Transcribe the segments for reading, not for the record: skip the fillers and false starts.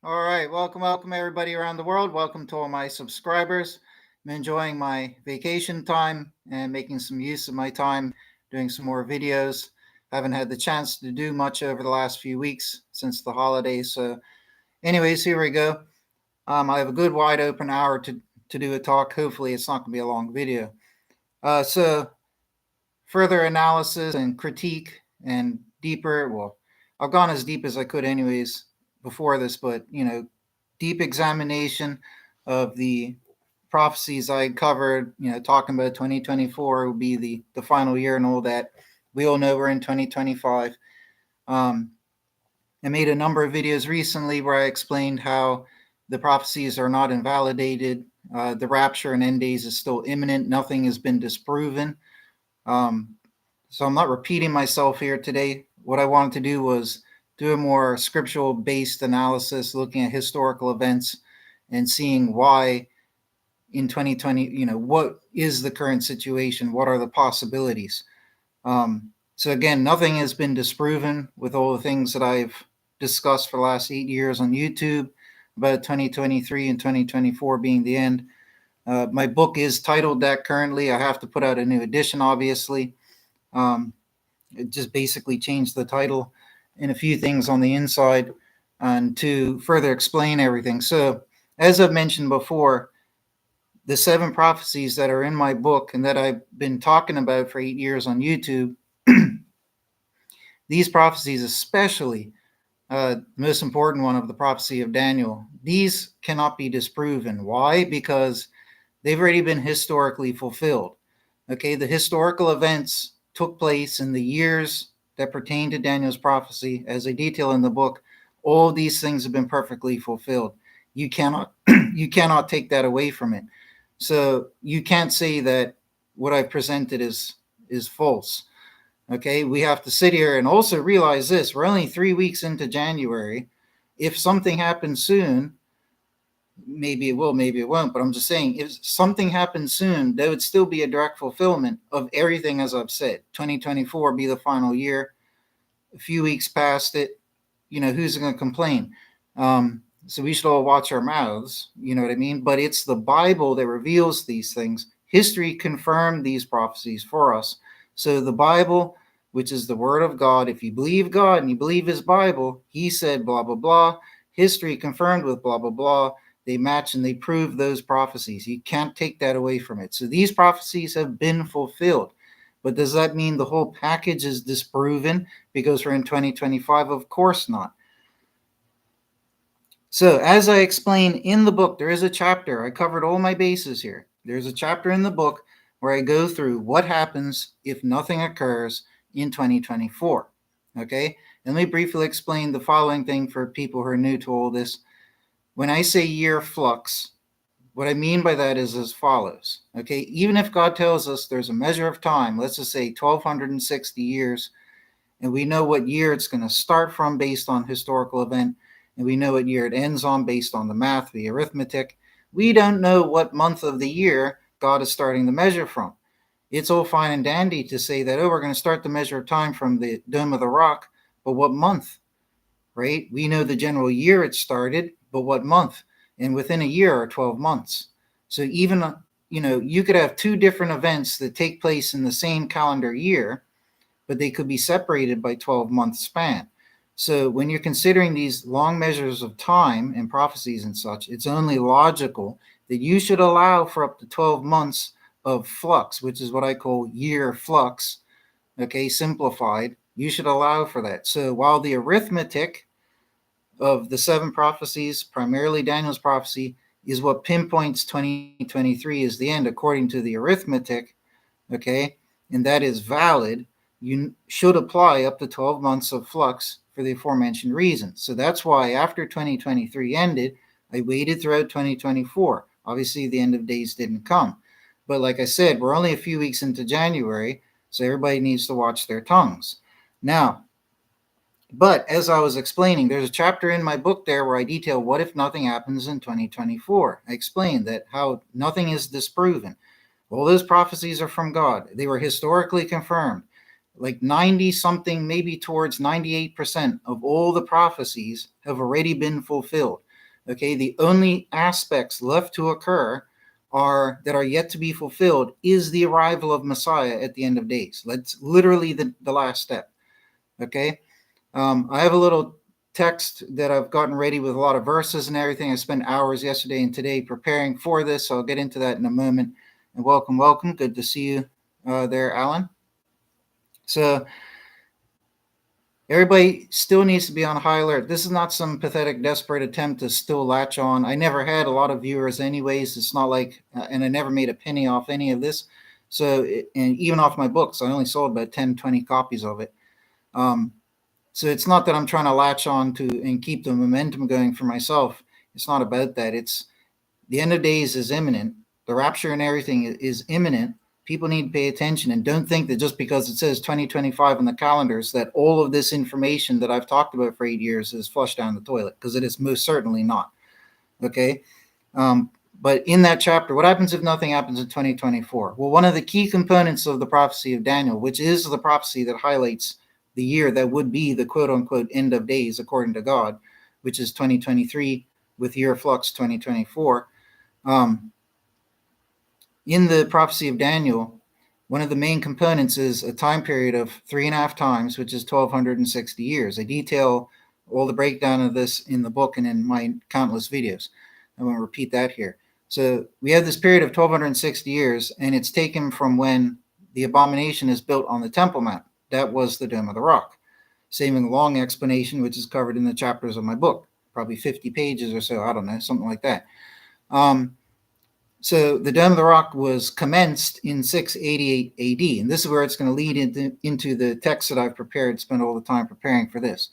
All right, welcome everybody around the world. Welcome to all my subscribers. I'm enjoying my vacation time and making some use of my time doing some more videos. Haven't had the chance to do much over the last few weeks since the holidays. So, anyways, here we go. I have a good wide open hour to do a talk. Hopefully, it's not going to be a long video. So, further analysis and critique and deeper. Well, I've gone as deep as I could, anyways, before this, but deep examination of the prophecies I covered, talking about 2024 will be the final year and all that. We all know we're in 2025. I made a number of videos recently where I explained how the prophecies are not invalidated. The rapture and end days is still imminent. Nothing has been disproven. So I'm not repeating myself here today. What I wanted to do was do a more scriptural based analysis, looking at historical events and seeing why in 2020, what is the current situation? What are the possibilities? So again, nothing has been disproven with all the things that I've discussed for the last 8 years on YouTube about 2023 and 2024 being the end. My book is titled that currently. I have to put out a new edition, obviously. It just basically changed the title and a few things on the inside and to further explain everything. So, as I've mentioned before, the 7 prophecies that are in my book and that I've been talking about for 8 years on YouTube, these prophecies, especially the most important one of the prophecy of Daniel, these cannot be disproven. Why? Because they've already been historically fulfilled. Okay, the historical events took place in the years that pertain to Daniel's prophecy, as I detail in the book. All these things have been perfectly fulfilled. You cannot you cannot take that away from it. So you can't say that what I've presented is false. Okay, we have to sit here and also realize this: we're only 3 weeks into January. If something happens soon, maybe it will, maybe it won't, but I'm just saying if something happens soon, there would still be a direct fulfillment of everything as I've said. 2024 be the final year. A few weeks past it, who's going to complain? So we should all watch our mouths, you know what I mean? But it's the Bible that reveals these things. History confirmed these prophecies for us. So the Bible, which is the word of God, if you believe God and you believe his Bible, he said blah, blah, blah. History confirmed with blah, blah, blah. They match and they prove those prophecies. You can't take that away from it. So these prophecies have been fulfilled. But does that mean the whole package is disproven because we're in 2025? Of course not. So as I explain in the book, there is a chapter. I covered all my bases here. There's a chapter in the book where I go through what happens if nothing occurs in 2024. Okay? And let me briefly explain the following thing for people who are new to all this. When I say year flux, what I mean by that is as follows. Okay, even if God tells us there's a measure of time, let's just say 1260 years, and we know what year it's going to start from based on historical event, and we know what year it ends on based on the math, the arithmetic, we don't know what month of the year God is starting the measure from. It's all fine and dandy to say that, oh, we're going to start the measure of time from the Dome of the Rock, but what month? Right? We know the general year it started, but what month? And within a year are 12 months. So even, you could have 2 different events that take place in the same calendar year, but they could be separated by 12-month span. So when you're considering these long measures of time and prophecies and such, it's only logical that you should allow for up to 12 months of flux, which is what I call year flux, okay, simplified. You should allow for that. So while the arithmetic of the 7 prophecies, primarily Daniel's prophecy, is what pinpoints 2023 as the end according to the arithmetic, okay, and that is valid, you should apply up to 12 months of flux for the aforementioned reasons. So that's why after 2023 ended, I waited throughout 2024. Obviously, the end of days didn't come. But like I said, we're only a few weeks into January, so everybody needs to watch their tongues. Now, but as I was explaining, there's a chapter in my book there where I detail what if nothing happens in 2024. I explained that how nothing is disproven. All those prophecies are from God. They were historically confirmed. Like 90 something, maybe towards 98% of all the prophecies have already been fulfilled. Okay, the only aspects left to occur that are yet to be fulfilled is the arrival of Messiah at the end of days. That's literally the last step. Okay, I have a little text that I've gotten ready with a lot of verses and everything. I spent hours yesterday and today preparing for this, so I'll get into that in a moment. And welcome, welcome. Good to see you there, Alan. So everybody still needs to be on high alert. This is not some pathetic, desperate attempt to still latch on. I never had a lot of viewers anyways. It's not like, and I never made a penny off any of this. So, and even off my books, I only sold about 10, 20 copies of it. So it's not that I'm trying to latch on to and keep the momentum going for myself. It's not about that. It's the end of days is imminent. The rapture and everything is imminent. People need to pay attention and don't think that just because it says 2025 on the calendars that all of this information that I've talked about for 8 years is flushed down the toilet, because it is most certainly not. Okay. But in that chapter, what happens if nothing happens in 2024? Well, one of the key components of the prophecy of Daniel, which is the prophecy that highlights the year that would be the quote unquote end of days according to God, which is 2023 with year flux 2024. In the prophecy of Daniel, one of the main components is a time period of 3.5 times, which is 1260 years. I detail all the breakdown of this in the book and in my countless videos. I won't repeat that here. So we have this period of 1260 years, and it's taken from when the abomination is built on the Temple Mount. That was the Dome of the Rock. Saving a long explanation, which is covered in the chapters of my book, probably 50 pages or so, I don't know, something like that. So the Dome of the Rock was commenced in 688 AD, and this is where it's going to lead into the text that I've prepared, spent all the time preparing for this.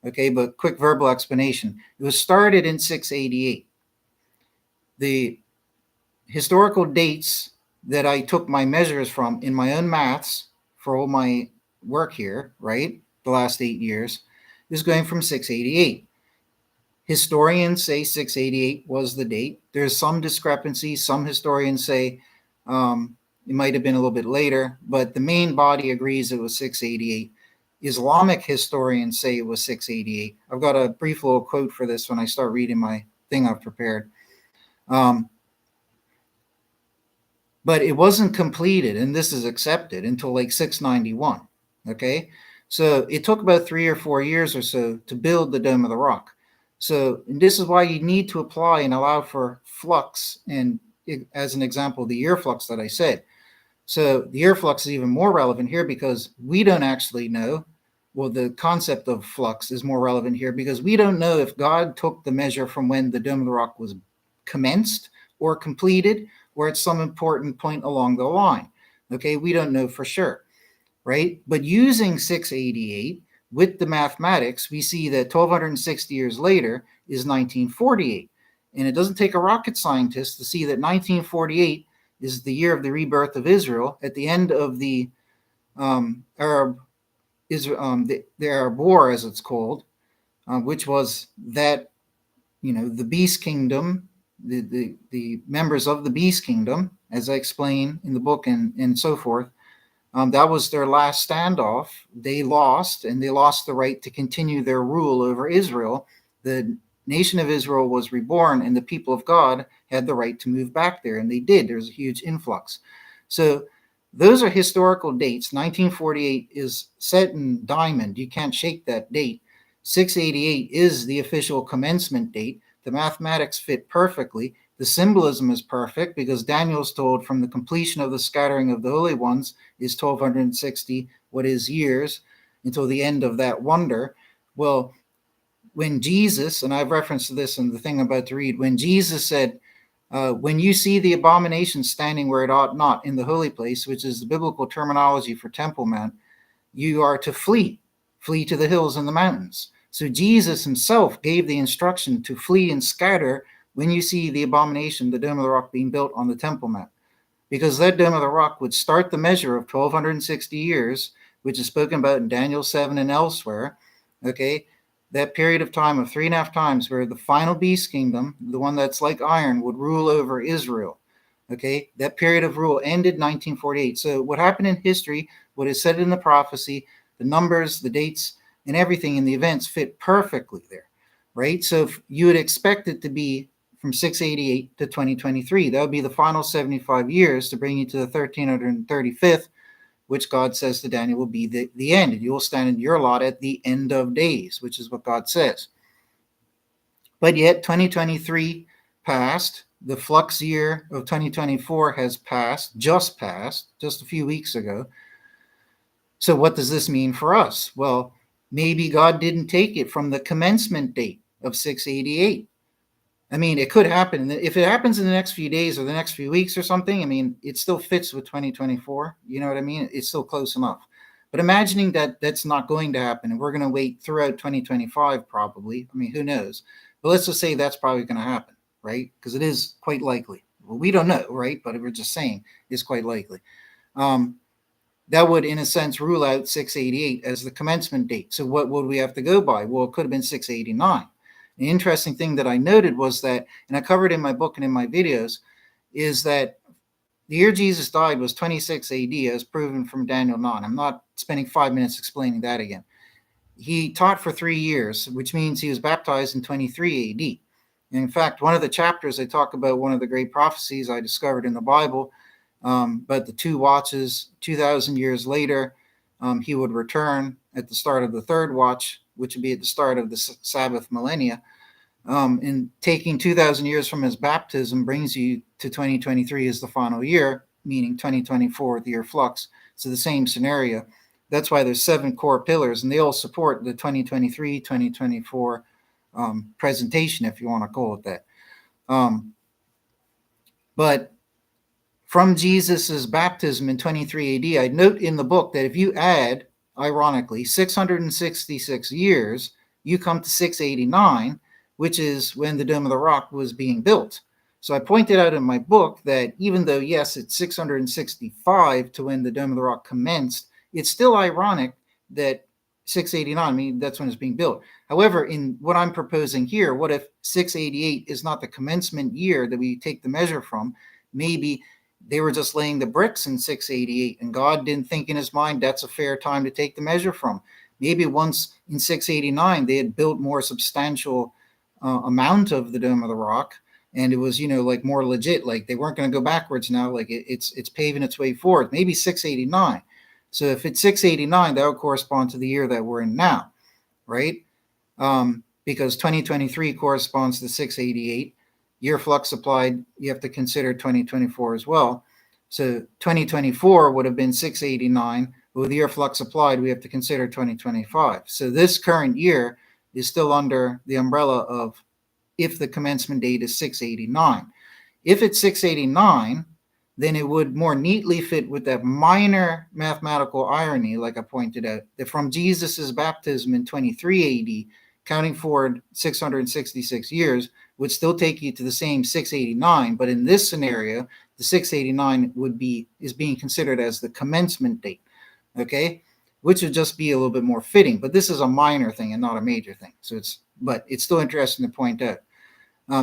Okay, but quick verbal explanation. It was started in 688. The historical dates that I took my measures from in my own maths for all my work here, right, the last 8 years, is going from 688. Historians say 688 was the date. There's some discrepancy. Some historians say it might have been a little bit later, but the main body agrees it was 688. Islamic historians say it was 688. I've got a brief little quote for this when I start reading my thing I've prepared. But it wasn't completed, and this is accepted, until like 691. Okay, so it took about 3 or 4 years or so to build the Dome of the Rock. So this is why you need to apply and allow for flux, and as an example, the year flux that I said. So the year flux is even more relevant here because we don't actually know. Well, the concept of flux is more relevant here because we don't know if God took the measure from when the Dome of the Rock was commenced or completed, or at some important point along the line. Okay, we don't know for sure, right? But using 688 with the mathematics, we see that 1260 years later is 1948. And it doesn't take a rocket scientist to see that 1948 is the year of the rebirth of Israel at the end of the Arab War, as it's called, which was that, the beast kingdom, the members of the beast kingdom, as I explain in the book and so forth, that was their last standoff. They lost, and they lost the right to continue their rule over Israel. The nation of Israel was reborn, and the people of God had the right to move back there, and they did. There's a huge influx. So those are historical dates. 1948 is set in diamond. You can't shake that date. 688 is the official commencement date. The mathematics fit perfectly. The symbolism is perfect because Daniel's told from the completion of the scattering of the holy ones is 1260, what is years, until the end of that wonder. Well, when Jesus, and I've referenced this in the thing I'm about to read, when Jesus said, when you see the abomination standing where it ought not in the holy place, which is the biblical terminology for Temple Mount, you are to flee to the hills and the mountains. So Jesus himself gave the instruction to flee and scatter when you see the abomination, the Dome of the Rock, being built on the Temple Mount. Because that Dome of the Rock would start the measure of 1260 years, which is spoken about in Daniel 7 and elsewhere, okay? That period of time of 3.5 times where the final beast kingdom, the one that's like iron, would rule over Israel. Okay, that period of rule ended 1948. So what happened in history, what is said in the prophecy, the numbers, the dates, and everything in the events fit perfectly there. right? So if you would expect it to be from 688 to 2023. That would be the final 75 years to bring you to the 1335th, which God says to Daniel will be the end. And you will stand in your lot at the end of days, which is what God says. But yet 2023 passed. The flux year of 2024 has passed, just a few weeks ago. So what does this mean for us? Well, maybe God didn't take it from the commencement date of 688. I mean, it could happen. If it happens in the next few days or the next few weeks or something, I mean, it still fits with 2024. You know what I mean? It's still close enough. But imagining that that's not going to happen and we're going to wait throughout 2025 probably. I mean, who knows? But let's just say that's probably going to happen, right? Because it is quite likely. Well, we don't know, right? But we're just saying it's quite likely. That would, in a sense, rule out 688 as the commencement date. So what would we have to go by? Well, it could have been 689. The interesting thing that I noted was that, and I covered in my book and in my videos, is that the year Jesus died was 26 AD, as proven from Daniel 9. I'm not spending 5 minutes explaining that again. He taught for 3 years, which means he was baptized in 23 AD. And in fact, one of the chapters I talk about one of the great prophecies I discovered in the Bible, but the 2 watches, 2,000 years later, he would return at the start of the 3rd watch, which would be at the start of the Sabbath millennia. And taking 2,000 years from his baptism brings you to 2023 as the final year, meaning 2024, the year flux. So the same scenario. That's why there's 7 core pillars, and they all support the 2023, 2024 presentation, if you want to call it that. But from Jesus's baptism in 23 AD, I note in the book that if you add, ironically, 666 years, you come to 689, which is when the Dome of the Rock was being built. So I pointed out in my book that even though, yes, it's 665 to when the Dome of the Rock commenced, it's still ironic that 689, I mean, that's when it's being built. However, in what I'm proposing here, what if 688 is not the commencement year that we take the measure from? Maybe they were just laying the bricks in 688, and God didn't think in his mind that's a fair time to take the measure from. Maybe once in 689, they had built more substantial amount of the Dome of the Rock, and it was, like more legit, like they weren't going to go backwards now, like it's paving its way forward. Maybe 689. So if it's 689, that would correspond to the year that we're in now, right? Because 2023 corresponds to 688. Year flux applied, you have to consider 2024 as well. So 2024 would have been 689. But with year flux applied, we have to consider 2025. So this current year is still under the umbrella of if the commencement date is 689. If it's 689, then it would more neatly fit with that minor mathematical irony, like I pointed out, that from Jesus's baptism in 23 AD, counting forward 666 years, would still take you to the same 689. But in this scenario, the 689 is being considered as the commencement date, okay? Which would just be a little bit more fitting. But this is a minor thing and not a major thing. But it's still interesting to point out.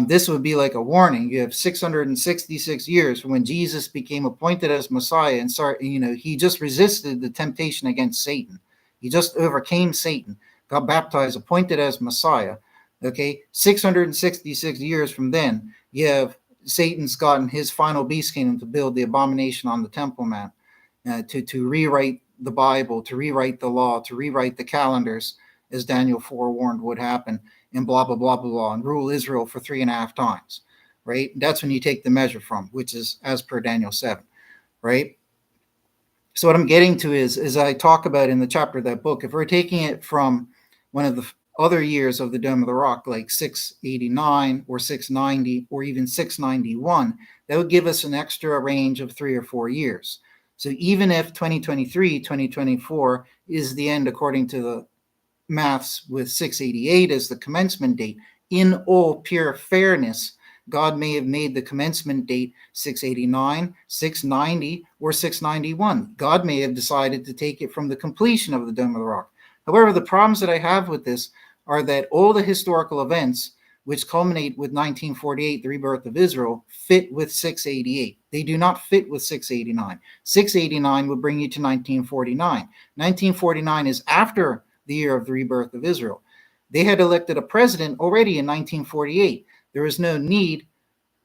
This would be like a warning. You have 666 years from when Jesus became appointed as Messiah and he just resisted the temptation against Satan. He just overcame Satan, got baptized, appointed as Messiah. Okay, 666 years from then, you have Satan's gotten his final beast kingdom to build the abomination on the Temple Mount, to rewrite the Bible, to rewrite the law, to rewrite the calendars, as Daniel forewarned would happen, and blah, blah, blah, blah, blah, and rule Israel for 3.5 times, right? That's when you take the measure from, which is as per Daniel 7, right? So what I'm getting to is I talk about in the chapter of that book, if we're taking it from one of the other years of the Dome of the Rock, like 689 or 690 or even 691, that would give us an extra range of 3 or 4 years. So even if 2023, 2024 is the end according to the maths with 688 as the commencement date, in all pure fairness, God may have made the commencement date 689, 690, or 691. God may have decided to take it from the completion of the Dome of the Rock. However, the problems that I have with this are that all the historical events which culminate with 1948, the rebirth of Israel, fit with 688. They do not fit with 689. 689 would bring you to 1949. 1949 is after the year of the rebirth of Israel. They had elected a president already in 1948. There was no need.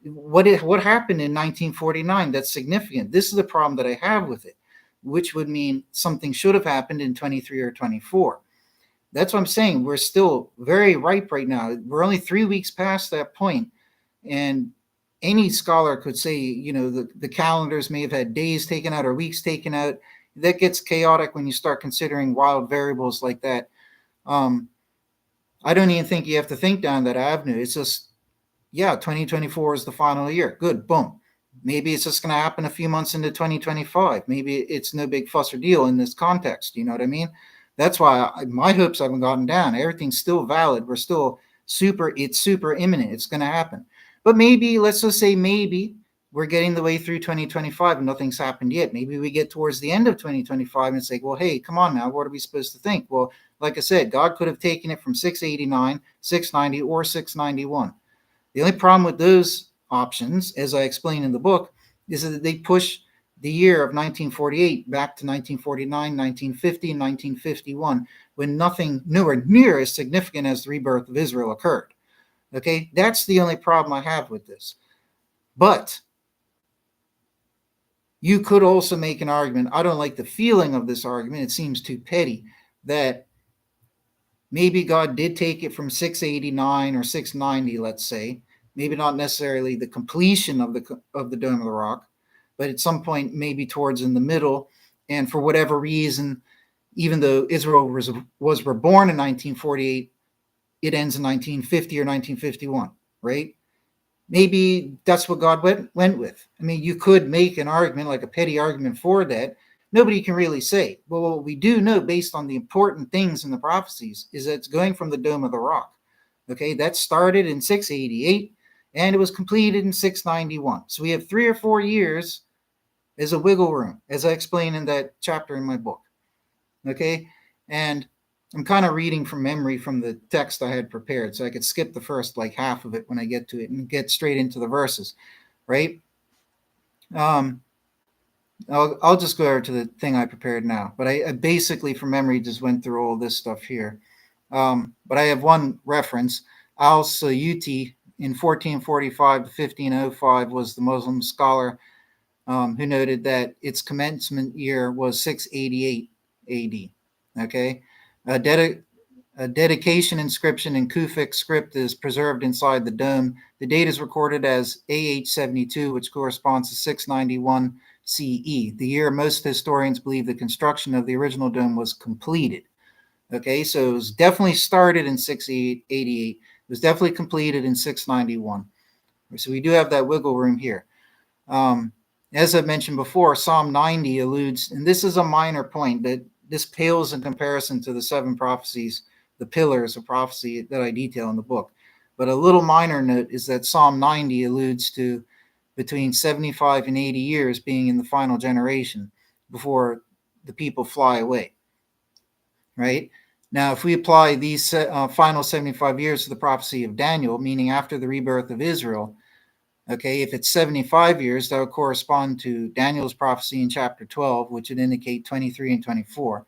What happened in 1949 that's significant? This is the problem that I have with it, which would mean something should have happened in 23 or 24. That's what I'm saying. We're still very ripe right now. We're only 3 weeks past that point, and any scholar could say, the calendars may have had days taken out or weeks taken out. That gets chaotic when you start considering wild variables like that. I don't even think you have to think down that avenue. It's just, 2024 is the final year. Good, boom. Maybe it's just going to happen a few months into 2025. Maybe it's no big fuss or deal in this context. You know what I mean? That's why my hopes haven't gotten down. Everything's still valid. We're still it's super imminent. It's going to happen. But maybe, let's just say maybe we're getting the way through 2025 and nothing's happened yet. Maybe we get towards the end of 2025 and say, well, hey, come on now. What are we supposed to think? Well, like I said, God could have taken it from 689, 690, or 691. The only problem with those options, as I explain in the book, is that they push the year of 1948 back to 1949, 1950, 1951, when nothing nowhere near as significant as the rebirth of Israel occurred. Okay, that's the only problem I have with this. But you could also make an argument. I don't like the feeling of this argument. It seems too petty, that maybe God did take it from 689 or 690, let's say. Maybe not necessarily the completion of the Dome of the Rock, but at some point maybe towards in the middle. And for whatever reason, even though Israel was reborn in 1948, it ends in 1950 or 1951, right? Maybe that's what God went with. I mean, you could make an argument, like a petty argument for that. Nobody can really say. But what we do know, based on the important things in the prophecies, is that it's going from the Dome of the Rock. Okay, that started in 688 and it was completed in 691. So we have 3 or 4 years as a wiggle room, as I explain in that chapter in my book. Okay, and I'm kind of reading from memory from the text I had prepared, so I could skip the first half of it when I get to it and get straight into the verses, right? I'll just go over to the thing I prepared now, but I basically from memory just went through all this stuff here. But I have one reference. Al-Suyuti in 1445 to 1505 was the Muslim scholar who noted that its commencement year was 688 AD. Okay, a dedication inscription in Kufic script is preserved inside the dome. The date is recorded as AH 72, which corresponds to 691 CE, the year most historians believe the construction of the original dome was completed. Okay, so it was definitely started in 688. It was definitely completed in 691. So we do have that wiggle room here. As I mentioned before, Psalm 90 alludes, and this is a minor point, that this pales in comparison to the 7 prophecies, the pillars of prophecy that I detail in the book. But a little minor note is that Psalm 90 alludes to between 75 and 80 years being in the final generation before the people fly away, right? Now, if we apply these final 75 years to the prophecy of Daniel, meaning after the rebirth of Israel, okay, if it's 75 years, that would correspond to Daniel's prophecy in chapter 12, which would indicate 23 and 24.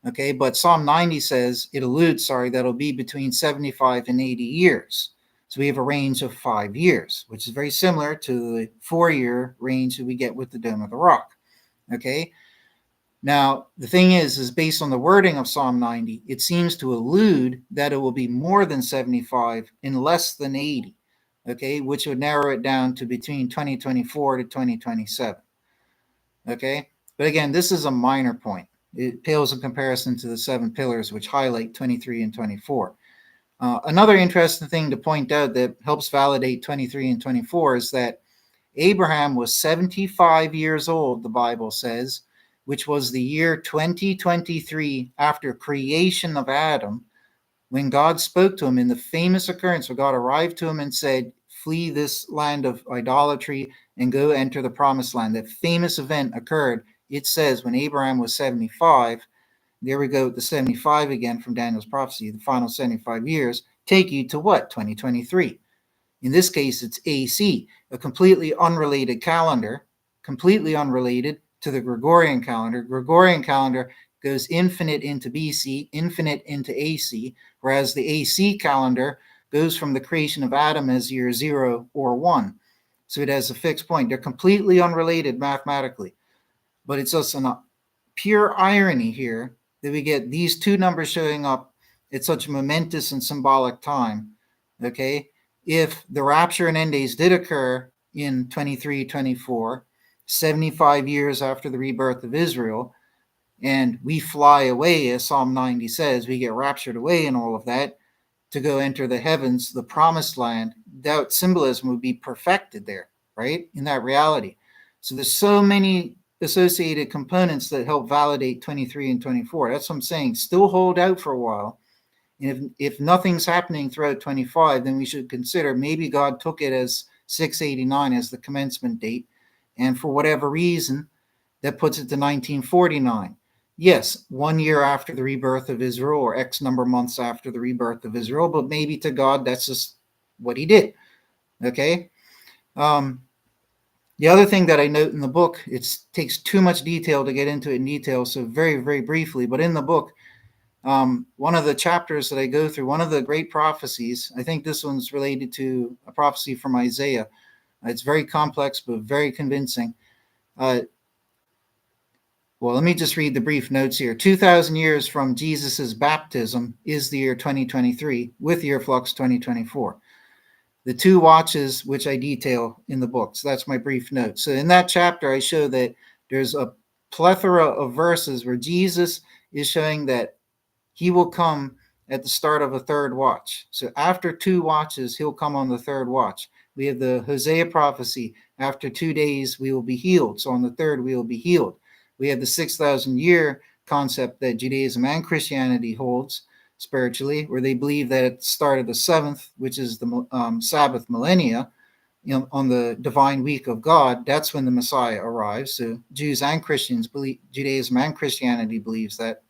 Okay, but Psalm 90 says, it alludes, that it'll be between 75 and 80 years. So we have a range of 5 years, which is very similar to the 4-year range that we get with the Dome of the Rock. Okay, now the thing is based on the wording of Psalm 90, it seems to allude that it will be more than 75 and less than 80. Okay, which would narrow it down to between 2024 to 2027. Okay, but again, this is a minor point. It pales in comparison to the 7 pillars, which highlight 23 and 24. Another interesting thing to point out that helps validate 23 and 24 is that Abraham was 75 years old, the Bible says, which was the year 2023 after creation of Adam, when God spoke to him in the famous occurrence where God arrived to him and said, flee this land of idolatry and go enter the promised land. That famous event occurred, it says, when Abraham was 75. There we go, the 75 again from Daniel's prophecy. The final 75 years take you to what? 2023. In this case, it's AC, a completely unrelated calendar, completely unrelated to the Gregorian calendar. Gregorian calendar goes infinite into BC, infinite into AC, whereas the AC calendar goes from the creation of Adam as year 0 or 1. So it has a fixed point. They're completely unrelated mathematically. But it's just a pure irony here that we get these two numbers showing up at such a momentous and symbolic time. Okay? If the rapture and end days did occur in 23-24, 75 years after the rebirth of Israel, and we fly away, as Psalm 90 says, we get raptured away and all of that to go enter the heavens, the promised land, that symbolism would be perfected there, right? In that reality. So there's so many associated components that help validate 23 and 24. That's what I'm saying. Still hold out for a while. And if nothing's happening throughout 25, then we should consider maybe God took it as 689 as the commencement date. And for whatever reason, that puts it to 1949. Yes, 1 year after the rebirth of Israel, or X number of months after the rebirth of Israel, but maybe to God, that's just what he did. Okay? The other thing that I note in the book, it takes too much detail to get into it in detail, so very, very briefly, but in the book, one of the chapters that I go through, one of the great prophecies, I think this one's related to a prophecy from Isaiah. It's very complex, but very convincing. Well, let me just read the brief notes here. 2,000 years from Jesus's baptism is the year 2023, with year flux 2024. The two watches which I detail in the book. So that's my brief note. So in that chapter, I show that there's a plethora of verses where Jesus is showing that he will come at the start of a third watch. So after 2 watches, he'll come on the third watch. We have the Hosea prophecy. After 2 days, we will be healed. So on the third, we will be healed. We have the 6,000 year concept that Judaism and Christianity holds spiritually, where they believe that at the start of the 7th, which is the Sabbath millennia, on the divine week of God, that's when the Messiah arrives. So Jews and Christians believe, Judaism and Christianity believes that,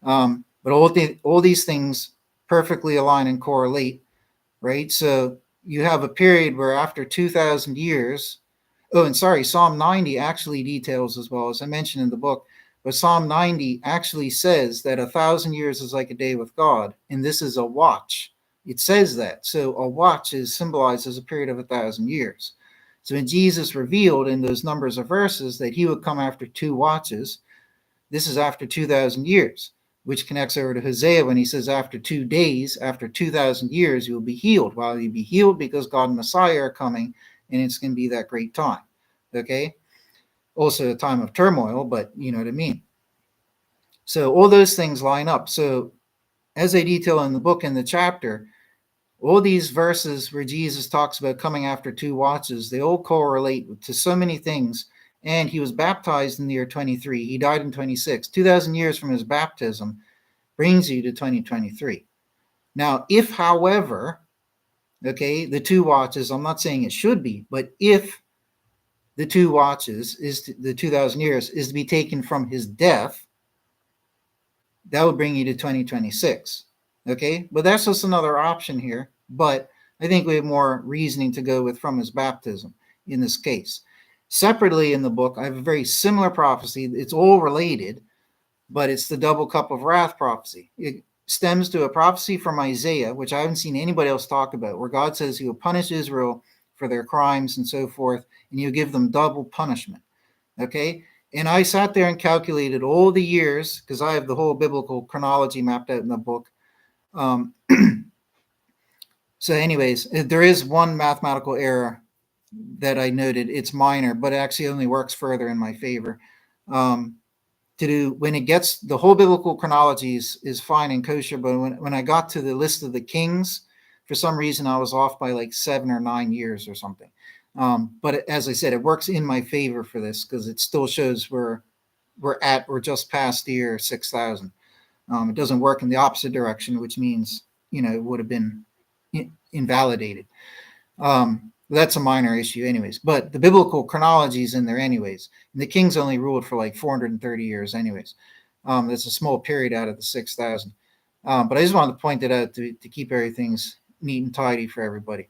but all these things perfectly align and correlate, right? So you have a period where after 2,000 years, Psalm 90 actually details, as well as I mentioned in the book, but Psalm 90 actually says that 1,000 years is like a day with God, and this is a watch. It says that. So a watch is symbolized as a period of 1,000 years. So when Jesus revealed in those numbers of verses that he would come after 2 watches, this is after 2,000 years, which connects over to Hosea when he says after 2 days, after 2,000 years, you will be healed. While you'll be healed because God and Messiah are coming, and it's going to be that great time. Okay? Also a time of turmoil, but you know what I mean. So all those things line up. So as I detail in the book, in the chapter, all these verses where Jesus talks about coming after 2 watches, they all correlate to so many things. And he was baptized in the year 23. He died in 26. 2,000 years from his baptism brings you to 2023. Now, if, however, okay, the 2 watches, I'm not saying it should be, but if the 2 watches is the 2,000 years is to be taken from his death, that would bring you to 2026. Okay, but that's just another option here. But I think we have more reasoning to go with from his baptism in this case. Separately in the book, I have a very similar prophecy. It's all related, but it's the double cup of wrath prophecy. It stems to a prophecy from Isaiah, which I haven't seen anybody else talk about, where God says he will punish Israel for their crimes and so forth, and he'll give them double punishment. Okay? And I sat there and calculated all the years, because I have the whole biblical chronology mapped out in the book. So anyways, there is one mathematical error that I noted. It's minor, but it actually only works further in my favor. To do when it gets the whole biblical chronology is fine and kosher, but when I got to the list of the kings, for some reason I was off by like 7 or 9 years or something. But as I said, it works in my favor for this because it still shows we're at or just past the year 6,000. It doesn't work in the opposite direction, which means it would have been invalidated. That's a minor issue anyways, but the biblical chronology is in there anyways. And the kings only ruled for like 430 years anyways. That's a small period out of the 6,000. But I just wanted to point it out to keep everything's neat and tidy for everybody.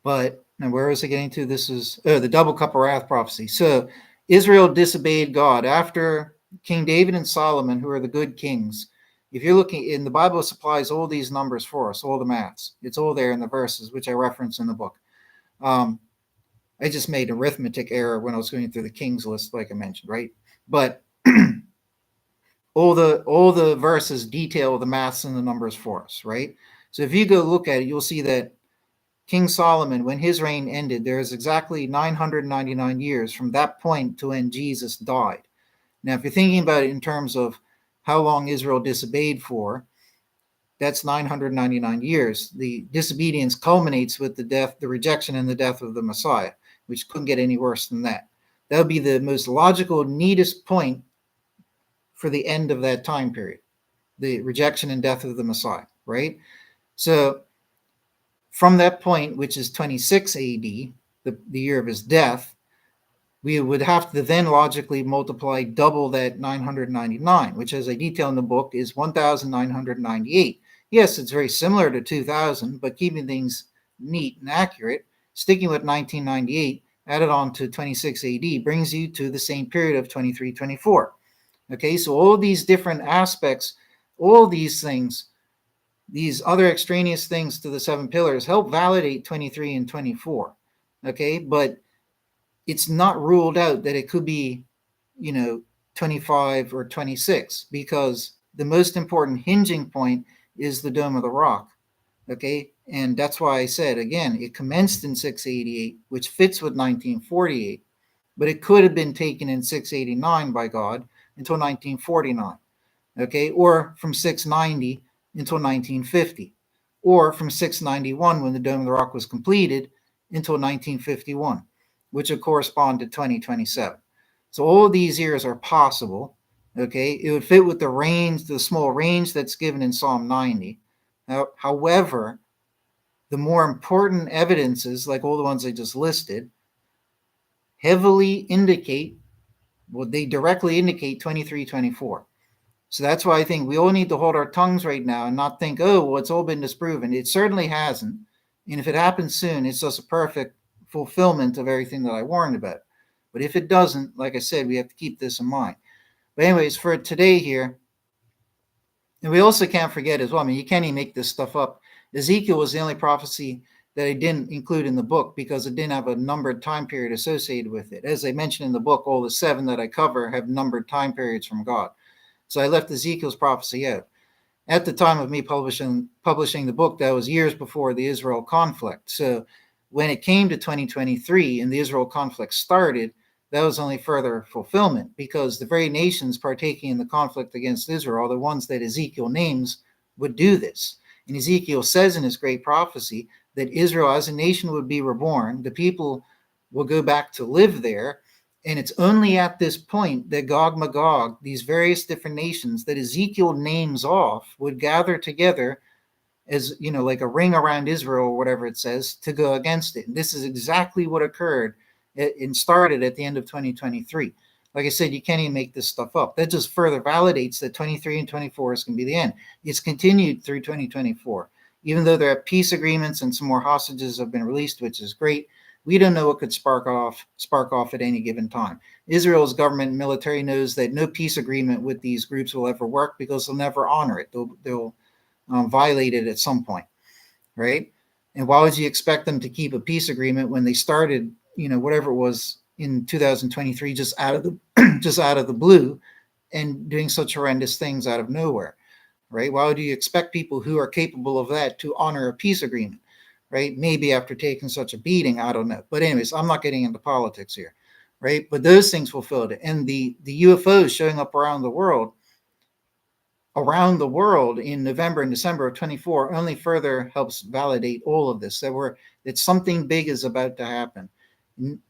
But now where was I getting to? This is the double cup of wrath prophecy. So Israel disobeyed God after King David and Solomon, who are the good kings. If you're looking in the Bible, supplies all these numbers for us, all the maths. It's all there in the verses, which I reference in the book. I just made an arithmetic error when I was going through the kings list, like I mentioned, right? But all the verses detail the maths and the numbers for us, right? So if you go look at it, you'll see that King Solomon, when his reign ended, there is exactly 999 years from that point to when Jesus died. Now, if you're thinking about it in terms of how long Israel disobeyed for, that's 999 years. The disobedience culminates with the death, the rejection and the death of the Messiah, which couldn't get any worse than that. That would be the most logical, neatest point for the end of that time period, the rejection and death of the Messiah, right? So from that point, which is 26 AD, the year of his death, we would have to then logically multiply double that 999, which, as I detail in the book, is 1,998. Yes, it's very similar to 2000, but keeping things neat and accurate, sticking with 1998 added on to 26 AD brings you to the same period of 2324. Okay, so all these different aspects, all these things, these other extraneous things to the seven pillars help validate 23 and 24. Okay, but it's not ruled out that it could be, 25 or 26, because the most important hinging point is the Dome of the Rock. Okay, and that's why I said again, it commenced in 688, which fits with 1948, but it could have been taken in 689 by God until 1949. Okay, or from 690 until 1950, or from 691 when the Dome of the Rock was completed until 1951, which would correspond to 2027. So all of these years are possible. Okay, it would fit with the range, the small range that's given in Psalm 90. Now, however, the more important evidences, like all the ones I just listed, heavily indicate, well, they directly indicate 23, 24. So that's why I think we all need to hold our tongues right now and not think, oh, well, it's all been disproven. It certainly hasn't. And if it happens soon, it's just a perfect fulfillment of everything that I warned about. But if it doesn't, like I said, we have to keep this in mind. But anyways, for today here, and we also can't forget as well, I mean, you can't even make this stuff up. Ezekiel was the only prophecy that I didn't include in the book because it didn't have a numbered time period associated with it. As I mentioned in the book, all the 7 that I cover have numbered time periods from God. So I left Ezekiel's prophecy out. At the time of me publishing the book, that was years before the Israel conflict. So when it came to 2023 and the Israel conflict started, that was only further fulfillment, because the very nations partaking in the conflict against Israel, the ones that Ezekiel names, would do this. And Ezekiel says in his great prophecy that Israel as a nation would be reborn, the people will go back to live there. And it's only at this point that Gog Magog, these various different nations that Ezekiel names off, would gather together as, like a ring around Israel or whatever it says, to go against it. And this is exactly what occurred and started at the end of 2023. Like I said, you can't even make this stuff up. That just further validates that 23 and 24 is going to be the end. It's continued through 2024. Even though there are peace agreements and some more hostages have been released, which is great, we don't know what could spark off at any given time. Israel's government and military knows that no peace agreement with these groups will ever work because they'll never honor it. They'll violate it at some point, right? And why would you expect them to keep a peace agreement when they started, whatever it was in 2023, just out of the blue, and doing such horrendous things out of nowhere, right? Why would you expect people who are capable of that to honor a peace agreement, right? Maybe after taking such a beating, I don't know. But anyways, I'm not getting into politics here, right? But those things fulfilled it. And the UFOs showing up around the world in November and December of 24 only further helps validate all of this, that something big is about to happen.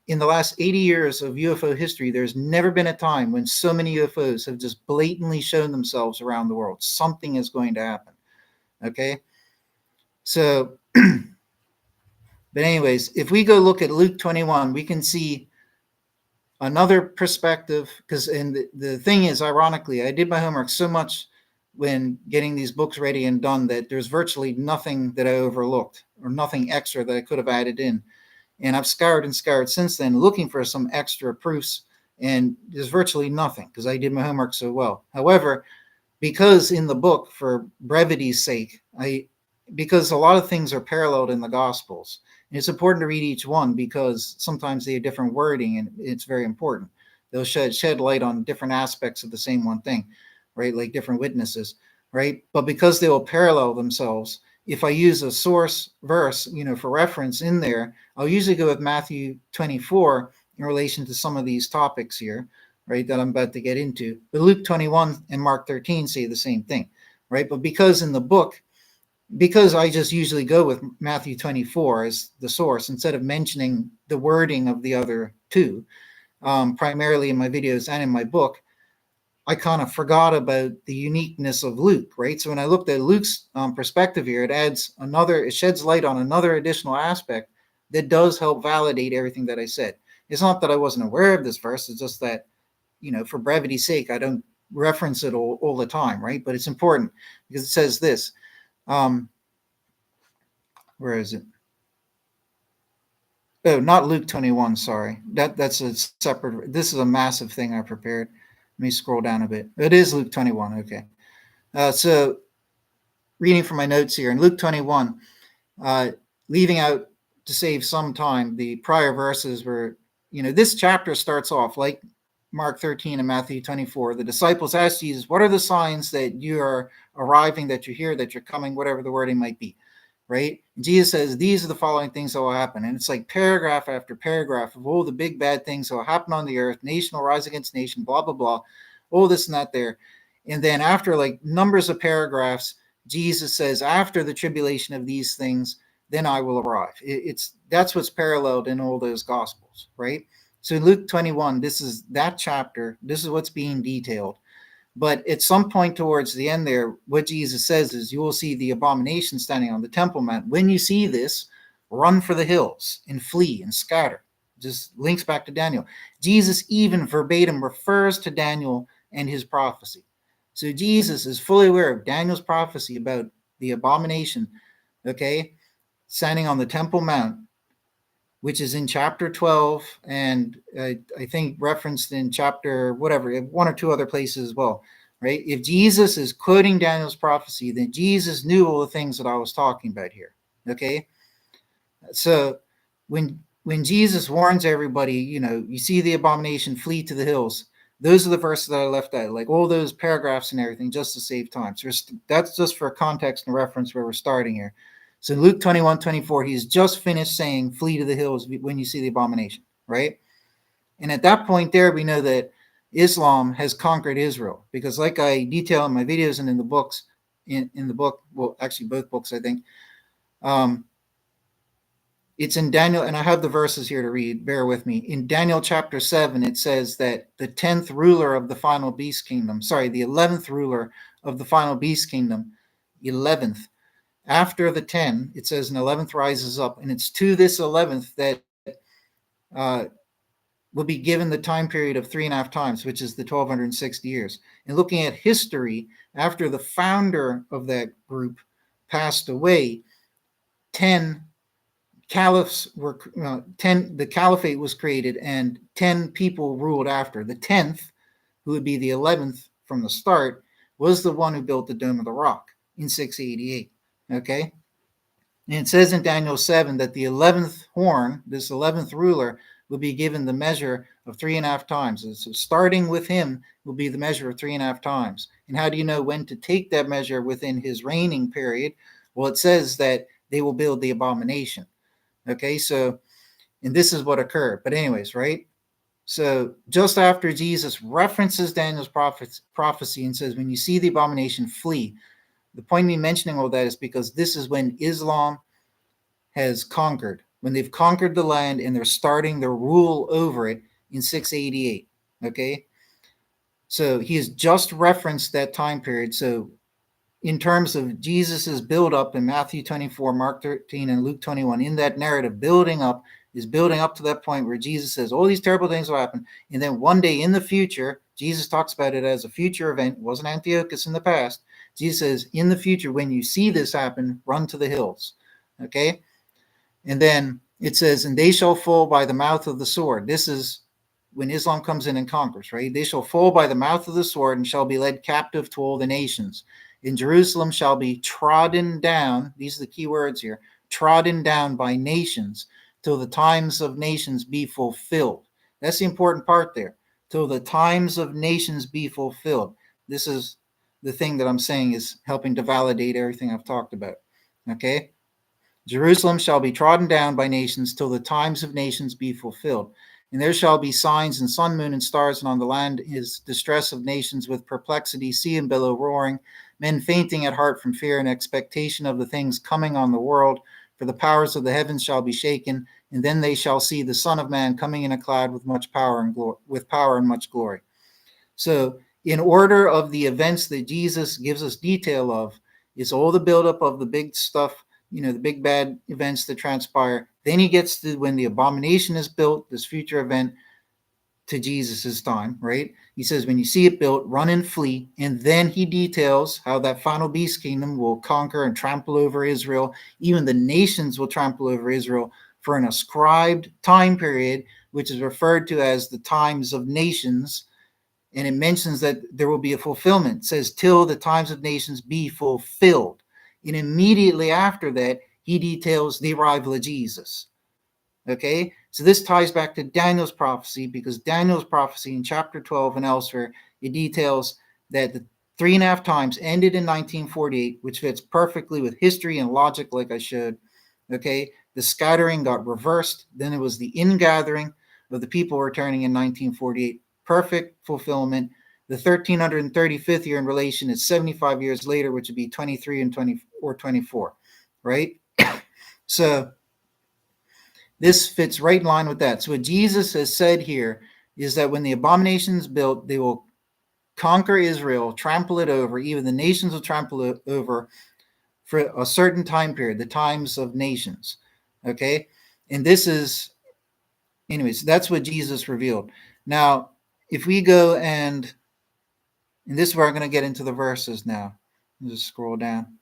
In the last 80 years of UFO history, there's never been a time when so many UFOs have just blatantly shown themselves around the world. Something is going to happen. Okay? So, but anyways, if we go look at Luke 21, we can see another perspective, because the thing is, ironically, I did my homework so much when getting these books ready and done that there's virtually nothing that I overlooked or nothing extra that I could have added in. And I've scoured and scoured since then looking for some extra proofs And there's virtually nothing because I did my homework so well. However, because in the book, for brevity's sake, because a lot of things are paralleled in the Gospels, and it's important to read each one because sometimes they have different wording, and it's very important. They'll shed light on different aspects of the same one thing, right? Like different witnesses, right? But because they will parallel themselves, if I use a source verse, for reference in there, I'll usually go with Matthew 24 in relation to some of these topics here, right, that I'm about to get into. But Luke 21 and Mark 13 say the same thing, right? But because in the book, because I just usually go with Matthew 24 as the source instead of mentioning the wording of the other two, primarily in my videos and in my book, I kind of forgot about the uniqueness of Luke, right? So when I looked at Luke's perspective here, it sheds light on another additional aspect that does help validate everything that I said. It's not that I wasn't aware of this verse, it's just that, for brevity's sake, I don't reference it all the time, right? But it's important because it says this. Where is it? Oh, not Luke 21, sorry. That's a separate, this is a massive thing I prepared. Let me scroll down a bit. It is Luke 21, okay. So reading from my notes here, in Luke 21, leaving out to save some time, the prior verses were, this chapter starts off like Mark 13 and Matthew 24. The disciples asked Jesus, what are the signs that you are arriving, that you're here, that you're coming, whatever the wording might be, right? And Jesus says, these are the following things that will happen. And it's like paragraph after paragraph of all the big bad things that will happen on the earth. Nation will rise against nation, blah, blah, blah, all this and that there. And then after like numbers of paragraphs, Jesus says, after the tribulation of these things, then I will arrive. That's what's paralleled in all those gospels, right? So in Luke 21, this is that chapter. This is what's being detailed. But at some point towards the end there, what Jesus says is, you will see the abomination standing on the Temple Mount. When you see this, run for the hills and flee and scatter. Just links back to Daniel. Jesus even verbatim refers to Daniel and his prophecy. So Jesus is fully aware of Daniel's prophecy about the abomination, okay, standing on the Temple Mount, which is in chapter 12, and I think referenced in chapter whatever, one or two other places as well, right? If Jesus is quoting Daniel's prophecy, then Jesus knew all the things that I was talking about here, okay? So when Jesus warns everybody, you see the abomination, flee to the hills, those are the verses that I left out, like all those paragraphs and everything, just to save time. So that's just for context and reference where we're starting here. So Luke 21:24, he's just finished saying, flee to the hills when you see the abomination, right? And at that point there, we know that Islam has conquered Israel, because like I detail in my videos and in the books, in the book, well, actually both books, I think, it's in Daniel, and I have the verses here to read, bear with me. In Daniel chapter 7, it says that the 10th ruler of the final beast kingdom, the 11th ruler of the final beast kingdom, 11th, after the 10, it says an 11th rises up, and it's to this 11th that will be given the time period of 3.5 times, which is the 1260 years. And looking at history, after the founder of that group passed away, 10 caliphs were, the caliphate was created, and 10 people ruled after. The 10th, who would be the 11th from the start, was the one who built the Dome of the Rock in 688. Okay? And it says in Daniel 7 that the 11th horn, this 11th ruler, will be given the measure of 3.5 times. So starting with him will be the measure of 3.5 times. And how do you know when to take that measure within his reigning period? Well, it says that they will build the abomination. Okay, so, and this is what occurred. But anyways, right? So just after Jesus references Daniel's prophecy and says, when you see the abomination, flee. The point of me mentioning all that is because this is when Islam has conquered, when they've conquered the land and they're starting their rule over it in 688. Okay, so he has just referenced that time period. So in terms of Jesus's build up in Matthew 24, Mark 13, and Luke 21, in that narrative, building up to that point where Jesus says all these terrible things will happen. And then one day in the future, Jesus talks about it as a future event. It wasn't Antiochus in the past. Jesus says, in the future, when you see this happen, run to the hills. Okay? And then it says, and they shall fall by the mouth of the sword. This is when Islam comes in and conquers, right? They shall fall by the mouth of the sword and shall be led captive to all the nations. In Jerusalem shall be trodden down, these are the key words here, trodden down by nations till the times of nations be fulfilled. That's the important part there. Till the times of nations be fulfilled. This is the thing that I'm saying is helping to validate everything I've talked about. Okay? Jerusalem shall be trodden down by nations till the times of nations be fulfilled. And there shall be signs in sun, moon, and stars, and on the land is distress of nations with perplexity, sea and billow roaring, men fainting at heart from fear and expectation of the things coming on the world. For the powers of the heavens shall be shaken, and then they shall see the Son of Man coming in a cloud with much power and glory, with power and much glory. So, in order of the events that Jesus gives us detail of, is all the buildup of the big stuff, the big bad events that transpire. Then he gets to when the abomination is built, this future event, to Jesus's time, right? He says, when you see it built, run and flee. And then he details how that final beast kingdom will conquer and trample over Israel. Even the nations will trample over Israel for an ascribed time period, which is referred to as the times of nations. And it mentions that there will be a fulfillment. It says, till the times of nations be fulfilled. And immediately after that, he details the arrival of Jesus. Okay, so this ties back to Daniel's prophecy, because Daniel's prophecy in chapter 12 and elsewhere, it details that the 3.5 times ended in 1948, which fits perfectly with history and logic, like I showed. Okay, the scattering got reversed. Then it was the ingathering of the people returning in 1948. Perfect fulfillment. The 1335th year in relation is 75 years later, which would be 23 and 20 or 24, right? So this fits right in line with that. So what Jesus has said here is that when the abomination is built, they will conquer Israel, trample it over. Even the nations will trample it over for a certain time period, the times of nations. Okay? And this is, anyways, that's what Jesus revealed. Now, if we go and this is where I'm going to get into the verses now. Just scroll down.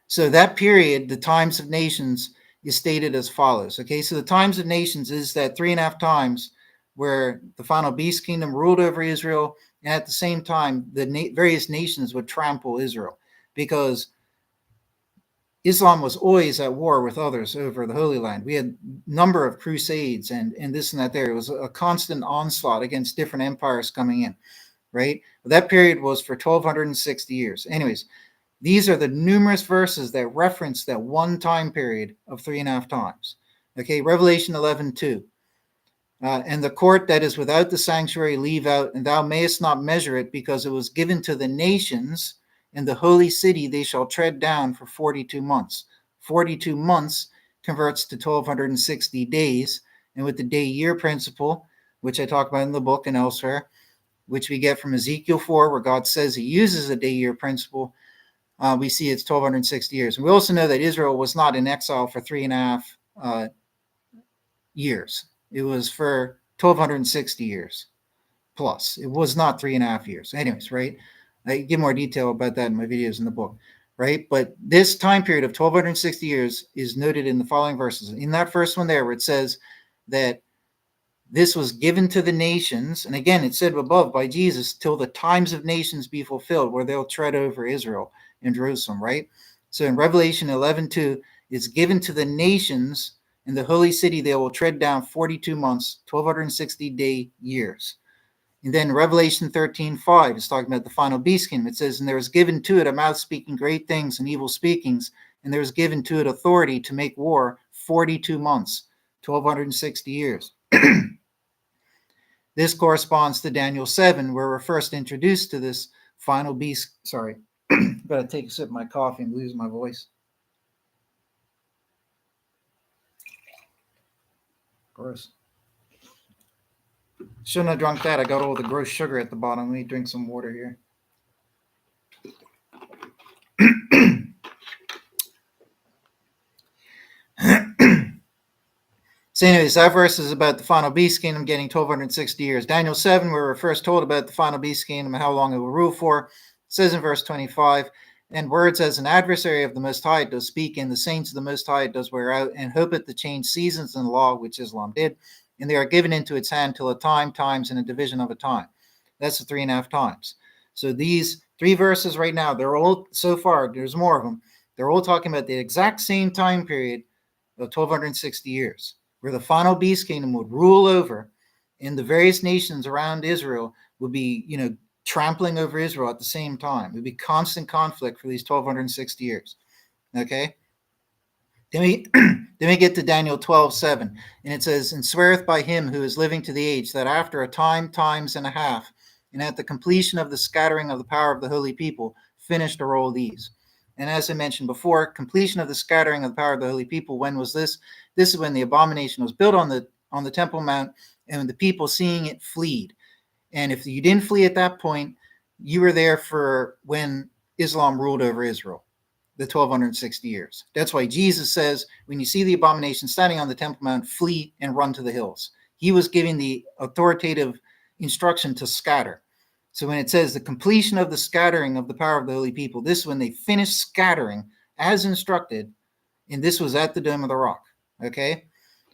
So that period, the times of nations, is stated as follows. Okay, so the times of nations is that 3.5 times where the final beast kingdom ruled over Israel, and at the same time, the various nations would trample Israel, because Islam was always at war with others over the Holy Land. We had a number of crusades and this and that there. It was a constant onslaught against different empires coming in, right? That period was for 1,260 years. Anyways, these are the numerous verses that reference that one time period of 3.5 times. Okay, Revelation 11:2. And the court that is without the sanctuary leave out, and thou mayest not measure it, because it was given to the nations, and the holy city they shall tread down for 42 months. 42 months converts to 1,260 days, and with the day-year principle, which I talk about in the book and elsewhere, which we get from Ezekiel 4, where God says he uses a day-year principle, we see it's 1,260 years. And we also know that Israel was not in exile for 3.5 years. It was for 1,260 years plus. It was not 3.5 years. Anyways, right? I give more detail about that in my videos in the book, right? But this time period of 1,260 years is noted in the following verses. In that first one there, where it says that this was given to the nations, and again, it said above by Jesus, till the times of nations be fulfilled, where they'll tread over Israel and Jerusalem, right? So in Revelation 11:2, it's given to the nations, in the holy city they will tread down 42 months, 1,260-day years. And then Revelation 13:5 is talking about the final beast kingdom. It says, and there was given to it a mouth speaking great things and evil speakings, and there was given to it authority to make war 42 months, 1,260 years. This corresponds to Daniel 7, where we're first introduced to this final beast. Sorry, gotta take a sip of my coffee and lose my voice. Gross. Shouldn't have drunk that. I got all the gross sugar at the bottom. Let me drink some water here. So anyways, that verse is about the final beast kingdom getting 1,260 years. Daniel 7, where we're first told about the final beast kingdom and how long it will rule for. It says in verse 25, and words as an adversary of the Most High does speak, and the saints of the Most High does wear out, and hopeth to change seasons in the law, which Islam did. and they are given into its hand till a time, times, and a division of a time. That's the 3.5 times. So these 3 verses right now, they're all, so far, there's more of them, they're all talking about the exact same time period of 1260 years, where the final beast kingdom would rule over, and the various nations around Israel would be, trampling over Israel at the same time. It would be constant conflict for these 1260 years. Okay? Then we get to Daniel 12:7, and it says, "And sweareth by him who is living to the age, that after a time, times and a half, and at the completion of the scattering of the power of the holy people, finished are all these." And as I mentioned before, completion of the scattering of the power of the holy people, when was this? This is when the abomination was built on the Temple Mount, and when the people seeing it fleed. And if you didn't flee at that point, you were there for when Islam ruled over Israel, the 1260 years. That's why Jesus says, when you see the abomination standing on the Temple Mount, flee and run to the hills. He was giving the authoritative instruction to scatter. So when it says the completion of the scattering of the power of the holy people, this is when they finished scattering as instructed, and this was at the Dome of the Rock. Okay?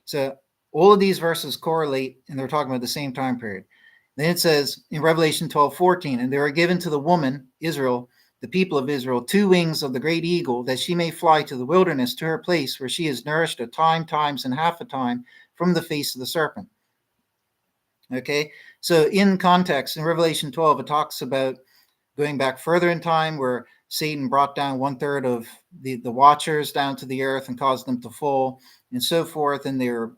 So all of these verses correlate, and they're talking about the same time period. Then it says in Revelation 12:14, "And there are given to the woman, Israel, the people of Israel, 2 wings of the great eagle, that she may fly to the wilderness, to her place where she is nourished a time, times, and half a time from the face of the serpent." Okay, so in context, in Revelation 12, it talks about going back further in time, where Satan brought down 1/3 of the watchers down to the earth and caused them to fall and so forth. And they're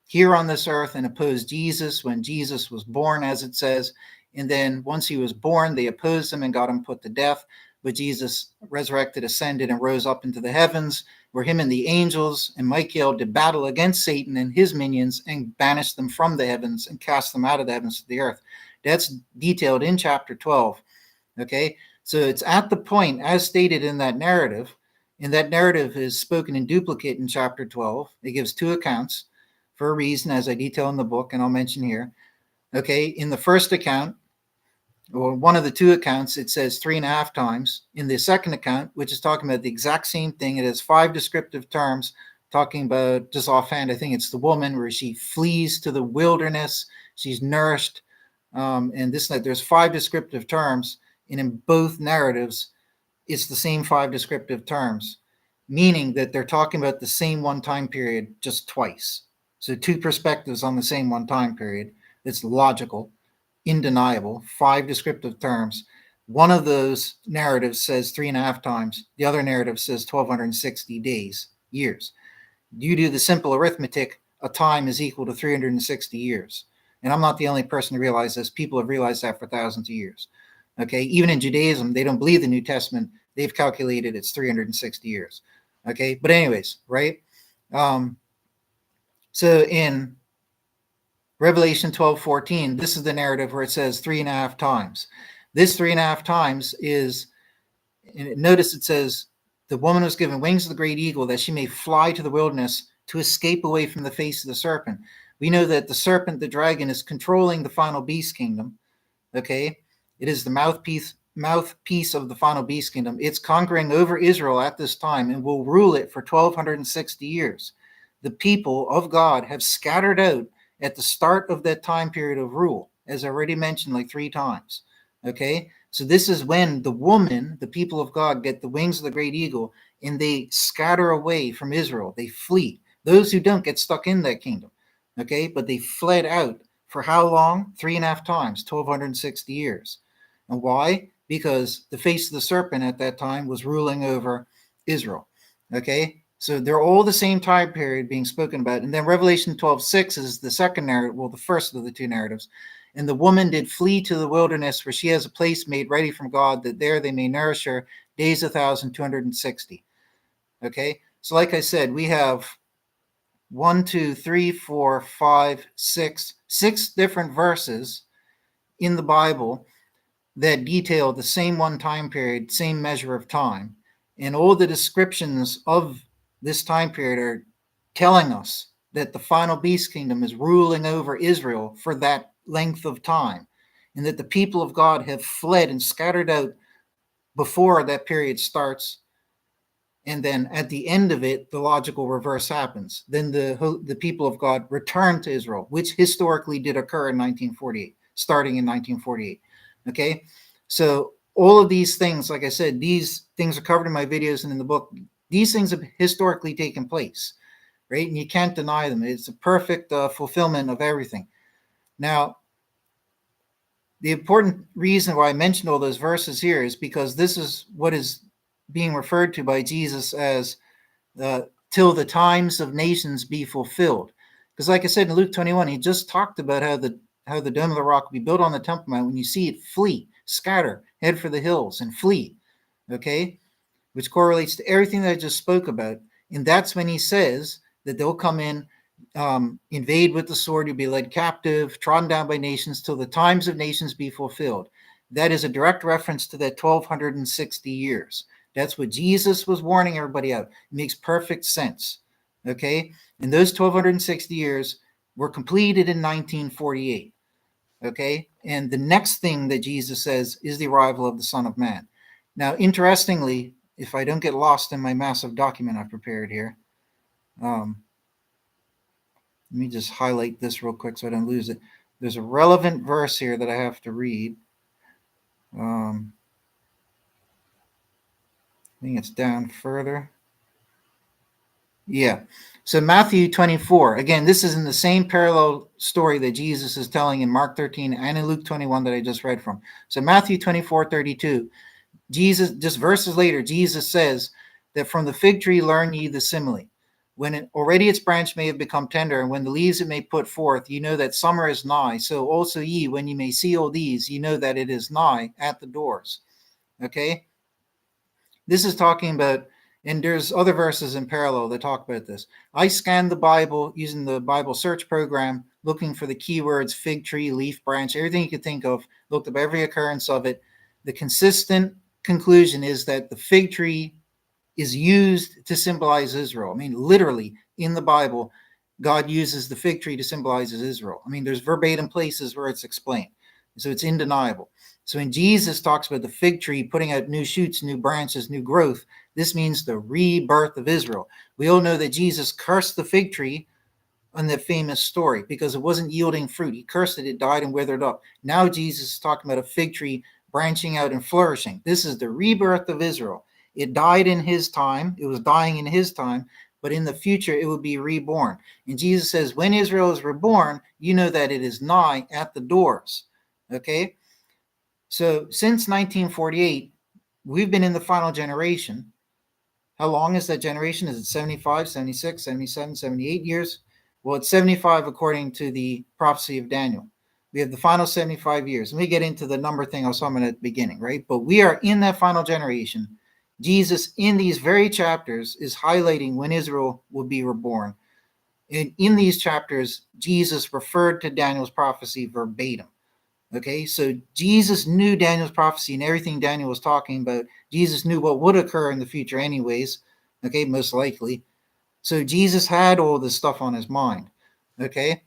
here on this earth and opposed Jesus when Jesus was born, as it says. And then once he was born, they opposed him and got him put to death. But Jesus resurrected, ascended, and rose up into the heavens, where him and the angels and Michael did battle against Satan and his minions and banished them from the heavens and cast them out of the heavens to the earth. That's detailed in chapter 12. Okay, so it's at the point, as stated in that narrative, and that narrative is spoken in duplicate in chapter 12. It gives 2 accounts for a reason, as I detail in the book, and I'll mention here. Okay, in the first account, or one of the 2 accounts, it says 3.5 times. In the second account, which is talking about the exact same thing, it has 5 descriptive terms, talking about, just offhand, I think it's the woman, where she flees to the wilderness, she's nourished, and this, there's 5 descriptive terms, and in both narratives, it's the same 5 descriptive terms, meaning that they're talking about the same one time period just twice. So 2 perspectives on the same one time period. It's logical, undeniable, 5 descriptive terms. One of those narratives says 3.5 times. The other narrative says 1260 days, years. You do the simple arithmetic, a time is equal to 360 years. And I'm not the only person to realize this. People have realized that for thousands of years. Okay, even in Judaism, they don't believe the New Testament. They've calculated it's 360 years. Okay, but anyways, right? So in Revelation 12:14, this is the narrative where it says 3.5 times. This 3.5 times is, notice it says, the woman was given wings of the great eagle, that she may fly to the wilderness to escape away from the face of the serpent. We know that the serpent, the dragon, is controlling the final beast kingdom. Okay, it is the mouthpiece of the final beast kingdom. It's conquering over Israel at this time and will rule it for 1260 years. The people of God have scattered out at the start of that time period of rule, as I already mentioned like 3 times. Okay, so this is when the woman, the people of God, get the wings of the great eagle, and they scatter away from Israel. They flee. Those who don't get stuck in that kingdom. Okay, but they fled out. For how long? 3.5 times, 1260 years. And why? Because the face of the serpent at that time was ruling over Israel. Okay, so they're all the same time period being spoken about. And then Revelation 12:6 is the second narrative, well, the first of the 2 narratives. And the woman did flee to the wilderness, where she has a place made ready from God, that there they may nourish her days 1,260. Okay, so like I said, we have 1, 2, 3, 4, 5, 6 different verses in the Bible that detail the same one time period, same measure of time. And all the descriptions of this time period are telling us that the final beast kingdom is ruling over Israel for that length of time, and that the people of God have fled and scattered out before that period starts And then at the end of it, the logical reverse happens. Then the people of God return to Israel, which historically did occur in 1948, starting in 1948. Okay, so all of these things, like I said, these things are covered in my videos and in the book. These things have historically taken place, right? And you can't deny them. It's a perfect fulfillment of everything. Now, the important reason why I mentioned all those verses here is because this is what is being referred to by Jesus as till the times of nations be fulfilled. Because, like I said in Luke 21, he just talked about how the dome of the rock will be built on the Temple Mount. When you see it, flee, scatter, head for the hills, and flee. Okay, which correlates to everything that I just spoke about. And that's when he says that they'll come in, invade with the sword, you'll be led captive, trodden down by nations till the times of nations be fulfilled. That is a direct reference to that 1260 years. That's what Jesus was warning everybody out. It makes perfect sense. Okay? And those 1260 years were completed in 1948. Okay? And the next thing that Jesus says is the arrival of the Son of Man. Now, interestingly, if I don't get lost in my massive document I've prepared here, let me just highlight this real quick so I don't lose it. There's a relevant verse here that I have to read. I think it's down further. Yeah. So Matthew 24, again, this is in the same parallel story that Jesus is telling in Mark 13 and in Luke 21 that I just read from. So Matthew 24:32, Jesus, just verses later, Jesus says that from the fig tree learn ye the simile. When already its branch may have become tender, and when the leaves it may put forth, you know that summer is nigh. So also ye, when ye may see all these, you know that it is nigh at the doors. Okay? This is talking about, and there's other verses in parallel that talk about this. I scanned the Bible using the Bible search program, looking for the keywords fig tree, leaf branch, everything you could think of, looked up every occurrence of it. The consistent conclusion is that the fig tree is used to symbolize Israel. I mean, literally in the Bible, God uses the fig tree to symbolize Israel. I mean, there's verbatim places where it's explained. So it's undeniable. So when Jesus talks about the fig tree putting out new shoots, new branches, new growth, this means the rebirth of Israel. We all know that Jesus cursed the fig tree on that famous story because it wasn't yielding fruit. He cursed it, it died and withered up. Now Jesus is talking about a fig tree branching out and flourishing. This is the rebirth of Israel. It died in his time, it was dying in his time, but in the future it will be reborn. And Jesus says, when Israel is reborn, you know that it is nigh at the doors. Okay? So since 1948, we've been in the final generation. How long is that generation? Is it 75, 76, 77, 78 years? Well, it's 75 according to the prophecy of Daniel. We have the final 75 years. Let me get into the number thing I was talking about at the beginning, right? But we are in that final generation. Jesus, in these very chapters, is highlighting when Israel will be reborn. And in these chapters, Jesus referred to Daniel's prophecy verbatim. Okay, so Jesus knew Daniel's prophecy and everything Daniel was talking about. Jesus knew what would occur in the future, anyways. Okay, most likely. So Jesus had all this stuff on his mind. Okay,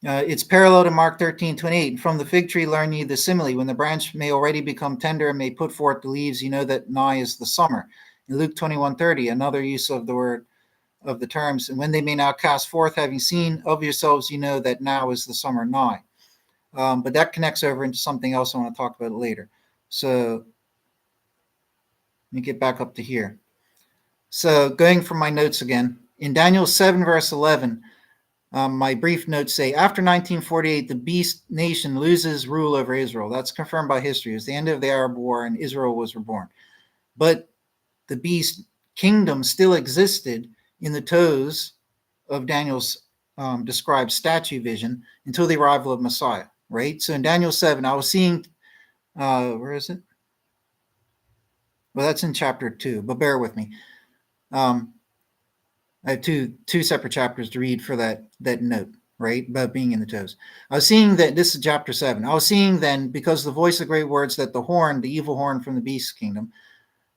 it's parallel to Mark 13:28. From the fig tree learn ye the simile. When the branch may already become tender and may put forth the leaves, you know that nigh is the summer. In Luke 21:30, another use of the word of the terms. And when they may now cast forth, having seen of yourselves, you know that now is the summer nigh. But that connects over into something else I want to talk about later. So let me get back up to here. So going from my notes again, in Daniel 7, verse 11, my brief notes say, after 1948, the beast nation loses rule over Israel. That's confirmed by history. It was the end of the Arab War and Israel was reborn. But the beast kingdom still existed in the toes of Daniel's described statue vision until the arrival of Messiah, right? So in Daniel 7, I was seeing, where is it? Well, that's in chapter 2, but bear with me. I have two separate chapters to read for that note, right, about being in the toes. I was seeing that, this is chapter 7. I was seeing then, because the voice of great words that the horn, the evil horn from the beast kingdom,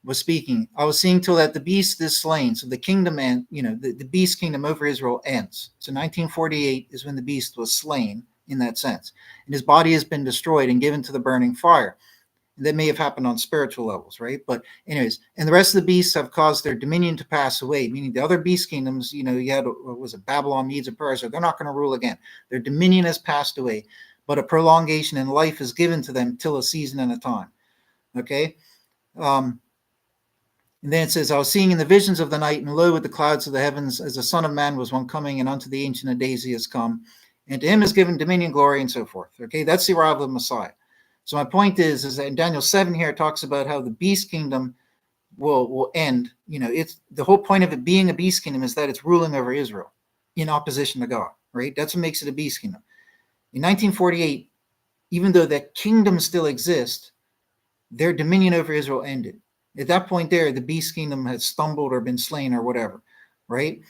was speaking. I was seeing till that the beast is slain. So the kingdom, and the beast kingdom over Israel ends. So 1948 is when the beast was slain in that sense. And his body has been destroyed and given to the burning fire. That may have happened on spiritual levels, right? But anyways, and the rest of the beasts have caused their dominion to pass away, meaning the other beast kingdoms, you had, what was it, Babylon, Medes, and Persia, they're not going to rule again. Their dominion has passed away, but a prolongation in life is given to them till a season and a time. Okay? And then it says, I was seeing in the visions of the night, and lo, with the clouds of the heavens, as the Son of Man was one coming, and unto the Ancient of Days he is come, and to him is given dominion, glory, and so forth. Okay, that's the arrival of Messiah. So my point is that in Daniel 7 here, it talks about how the beast kingdom will end. It's the whole point of it being a beast kingdom is that it's ruling over Israel in opposition to God, right? That's what makes it a beast kingdom. In 1948, even though that kingdom still exists, their dominion over Israel ended. At that point there, the beast kingdom had stumbled or been slain or whatever, right?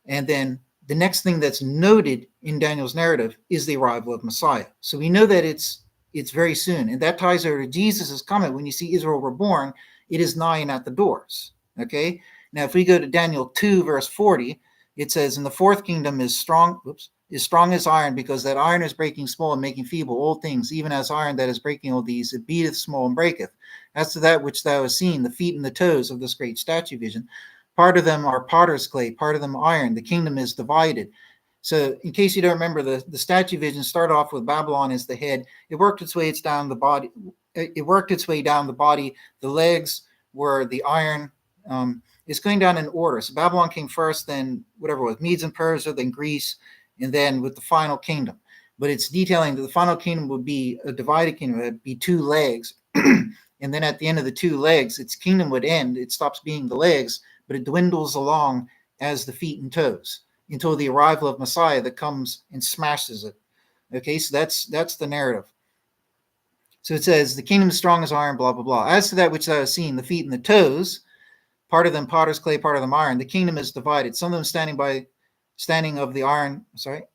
And then the next thing that's noted in Daniel's narrative is the arrival of Messiah. So we know that it's very soon. And that ties over to Jesus' comment. When you see Israel reborn, it is nigh and at the doors. Okay? Now, if we go to Daniel 2, verse 40, it says, and the fourth kingdom is strong as iron, because that iron is breaking small and making feeble all things, even as iron that is breaking all these, it beateth small and breaketh. As to that which thou hast seen, the feet and the toes of this great statue vision, part of them are potter's clay, part of them iron. The kingdom is divided. So in case you don't remember, the statue vision started off with Babylon as the head. It worked its way down the body. The legs were the iron. It's going down in order. So Babylon came first, then whatever it was, Medes and Persia, then Greece, and then with the final kingdom. But it's detailing that the final kingdom would be a divided kingdom. It would be two legs. And then at the end of the two legs, its kingdom would end. It stops being the legs, but it dwindles along as the feet and toes until the arrival of Messiah that comes and smashes it. Okay, so that's the narrative. So it says, the kingdom is strong as iron, blah, blah, blah. As to that which thou hast seen, the feet and the toes, part of them potter's clay, part of them iron. The kingdom is divided. Some of them standing of the iron,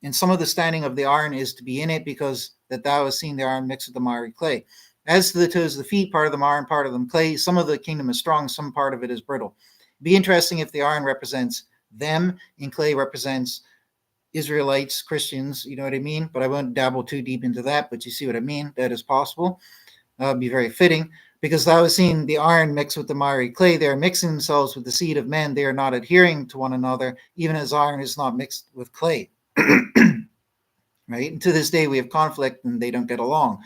and some of the standing of the iron is to be in it, because that thou hast seen the iron mixed with the miry clay. As to the toes of the feet, part of them iron, part of them clay. Some of the kingdom is strong, some part of it is brittle. It'd be interesting if the iron represents them and clay represents Israelites, Christians, you know what I mean? But I won't dabble too deep into that, but you see what I mean? That is possible. It'd be very fitting, because thou hast seen the iron mixed with the miry clay. They are mixing themselves with the seed of men. They are not adhering to one another, even as iron is not mixed with clay. Right? And to this day we have conflict and they don't get along.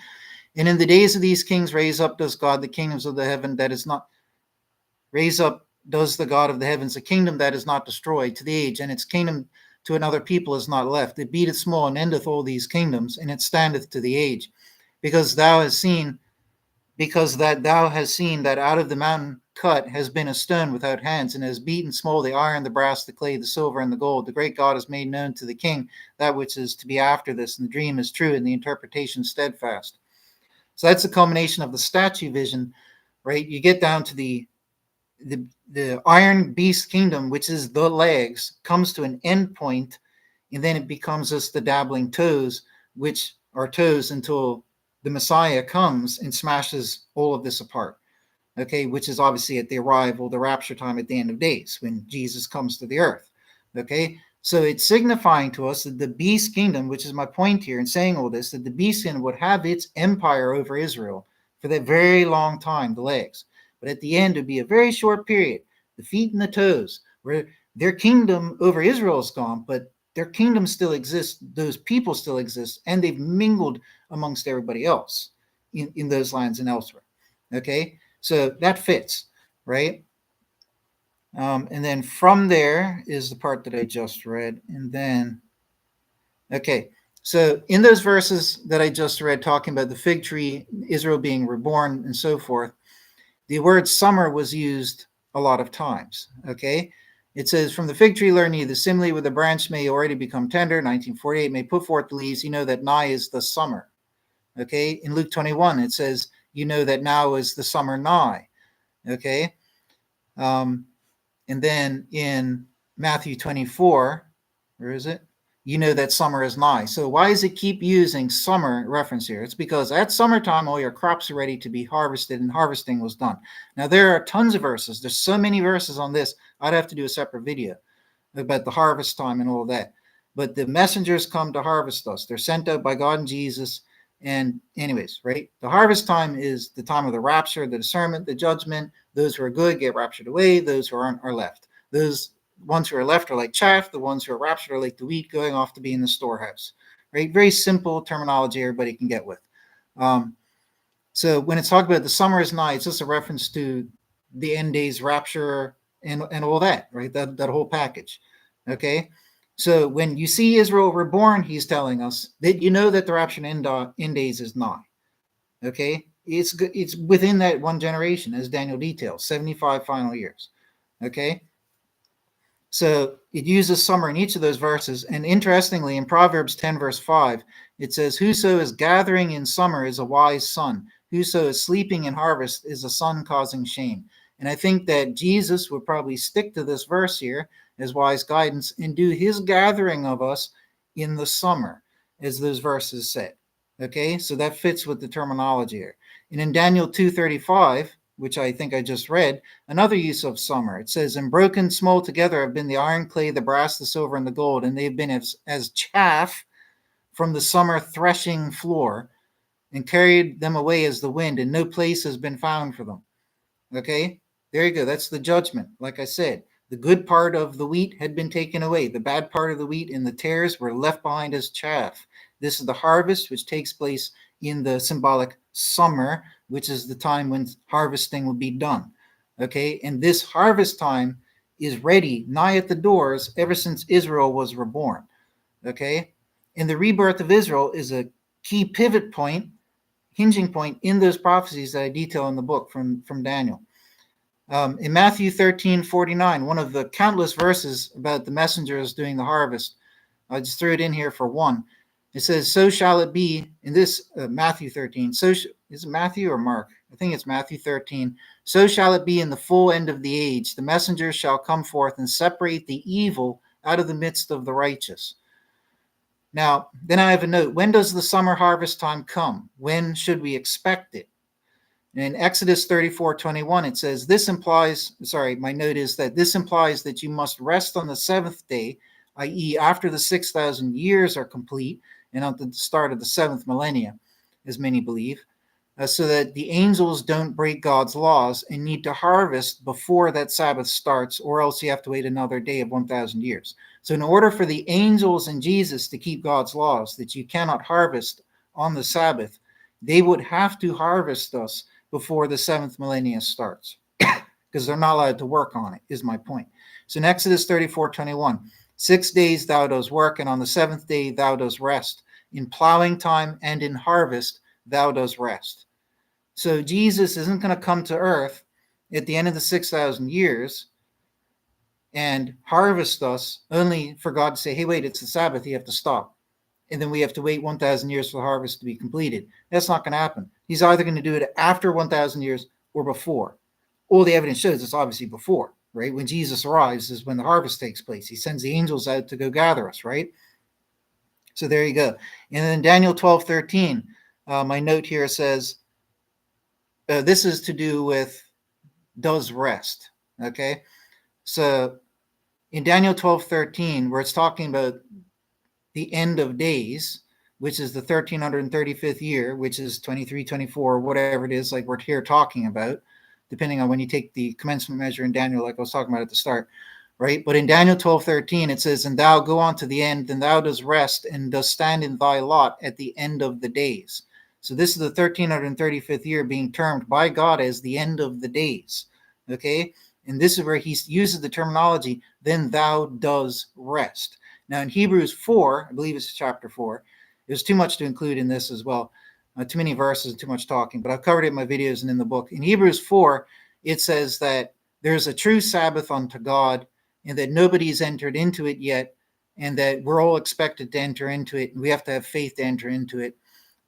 And in the days of these kings raise up does God the kingdoms of the heaven that is not raise up does the God of the heavens a kingdom that is not destroyed to the age, and its kingdom to another people is not left. It beateth small and endeth all these kingdoms, and it standeth to the age. Because thou hast seen that out of the mountain cut has been a stone without hands, and has beaten small the iron, the brass, the clay, the silver, and the gold. The great God has made known to the king that which is to be after this, and the dream is true, and the interpretation steadfast. So that's the culmination of the statue vision, right? You get down to the iron beast kingdom, which is the legs, comes to an end point, and then it becomes just the dabbling toes, which are toes until the Messiah comes and smashes all of this apart. Okay, which is obviously at the arrival, the rapture time at the end of days, when Jesus comes to the earth. Okay, so it's signifying to us that the beast kingdom, which is my point here in saying all this, that the beast kingdom would have its empire over Israel for that very long time, the legs. But at the end, it would be a very short period, the feet and the toes, where their kingdom over Israel is gone, but their kingdom still exists, those people still exist, and they've mingled amongst everybody else in those lands and elsewhere. Okay, so that fits, right? And then from there is the part that I just read. And then, okay, so in those verses that I just read, talking about the fig tree, Israel being reborn, and so forth, the word summer was used a lot of times. Okay, it says, from the fig tree learn ye the simile, where the branch may already become tender, 1948, may put forth the leaves, you know that nigh is the summer. Okay, in Luke 21, it says, you know that now is the summer nigh. Okay, and then in Matthew 24, where is it? You know that summer is nigh. So why does it keep using summer reference here? It's because at summertime, all your crops are ready to be harvested, and harvesting was done. Now, there are tons of verses. There's so many verses on this. I'd have to do a separate video about the harvest time and all of that. But the messengers come to harvest us. They're sent out by God and Jesus. And anyways, right? The harvest time is the time of the rapture, the discernment, the judgment. Those who are good get raptured away. Those who aren't are left. Those ones who are left are like chaff. The ones who are raptured are like the wheat going off to be in the storehouse. Right? Very simple terminology everybody can get with. So when it's talking about the summer is nigh, it's just a reference to the end days, rapture, and all that, right? That whole package. Okay. So when you see Israel reborn, he's telling us that you know that the rapture and end days is nigh. Okay. It's within that one generation, as Daniel details, 75 final years. Okay. So it uses summer in each of those verses. And interestingly, in Proverbs 10, verse 5, it says, "Whoso is gathering in summer is a wise son. Whoso is sleeping in harvest is a son causing shame." And I think that Jesus would probably stick to this verse here as wise guidance and do his gathering of us in the summer, as those verses said. Okay, so that fits with the terminology here. And in Daniel 2:35, which I think I just read, another use of summer. It says, "And broken small together have been the iron, clay, the brass, the silver, and the gold, and they've been as chaff from the summer threshing floor, and carried them away as the wind, and no place has been found for them." Okay, there you go. That's the judgment. Like I said, the good part of the wheat had been taken away. The bad part of the wheat and the tares were left behind as chaff. This is the harvest, which takes place in the symbolic summer, which is the time when harvesting will be done. Okay, and this harvest time is ready, nigh at the doors, ever since Israel was reborn. Okay, and the rebirth of Israel is a key pivot point, hinging point in those prophecies that I detail in the book from Daniel. In Matthew 13:49, one of the countless verses about the messengers doing the harvest, I just threw it in here for one. It says, "So shall it be," in this Matthew 13. Is it Matthew or Mark? I think it's Matthew 13. "So shall it be in the full end of the age. The messengers shall come forth and separate the evil out of the midst of the righteous." Now, then I have a note. When does the summer harvest time come? When should we expect it? In Exodus 34:21, it says, my note is that this implies that you must rest on the seventh day, i.e., after the 6,000 years are complete and at the start of the seventh millennia, as many believe, so that the angels don't break God's laws and need to harvest before that Sabbath starts, or else you have to wait another day of 1,000 years. So in order for the angels and Jesus to keep God's laws, that you cannot harvest on the Sabbath, they would have to harvest us before the seventh millennia starts, because they're not allowed to work on it, is my point. So in Exodus 34:21, 6 days thou dost work, and on the seventh day thou dost rest. In plowing time and in harvest thou dost rest. So Jesus isn't going to come to earth at the end of the 6,000 years and harvest us only for God to say, "Hey, wait, it's the Sabbath, you have to stop." And then we have to wait 1,000 years for the harvest to be completed. That's not going to happen. He's either going to do it after 1,000 years or before. All the evidence shows it's obviously before, right? When Jesus arrives is when the harvest takes place. He sends the angels out to go gather us, right? So there you go. And then Daniel 12:13, my note here says, this is to do with does rest, okay? So in Daniel 12:13, where it's talking about the end of days, which is the 1335th year, which is 23, 24, whatever it is, like we're here talking about, depending on when you take the commencement measure in Daniel, like I was talking about at the start, right? But in Daniel 12:13, it says, "And thou go on to the end, and thou dost rest, and dost stand in thy lot at the end of the days." So this is the 1335th year being termed by God as the end of the days, okay? And this is where he uses the terminology, "then thou does rest." Now in Hebrews 4, I believe it's chapter 4, there's too much to include in this as well. Too many verses and too much talking, but I've covered it in my videos and in the book. In Hebrews 4, it says that there's a true Sabbath unto God and that nobody's entered into it yet, and that we're all expected to enter into it, and we have to have faith to enter into it.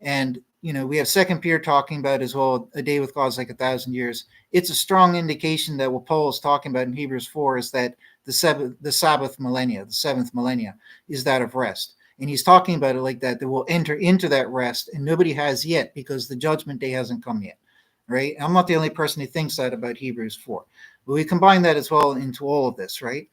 And, we have 2 Peter talking about as well, a day with God is like 1,000 years. It's a strong indication that what Paul is talking about in Hebrews 4 is that the Sabbath millennia, the seventh millennia, is that of rest. And he's talking about it like that we'll enter into that rest, and nobody has yet because the judgment day hasn't come yet, right? I'm not the only person who thinks that about Hebrews 4. But we combine that as well into all of this, right?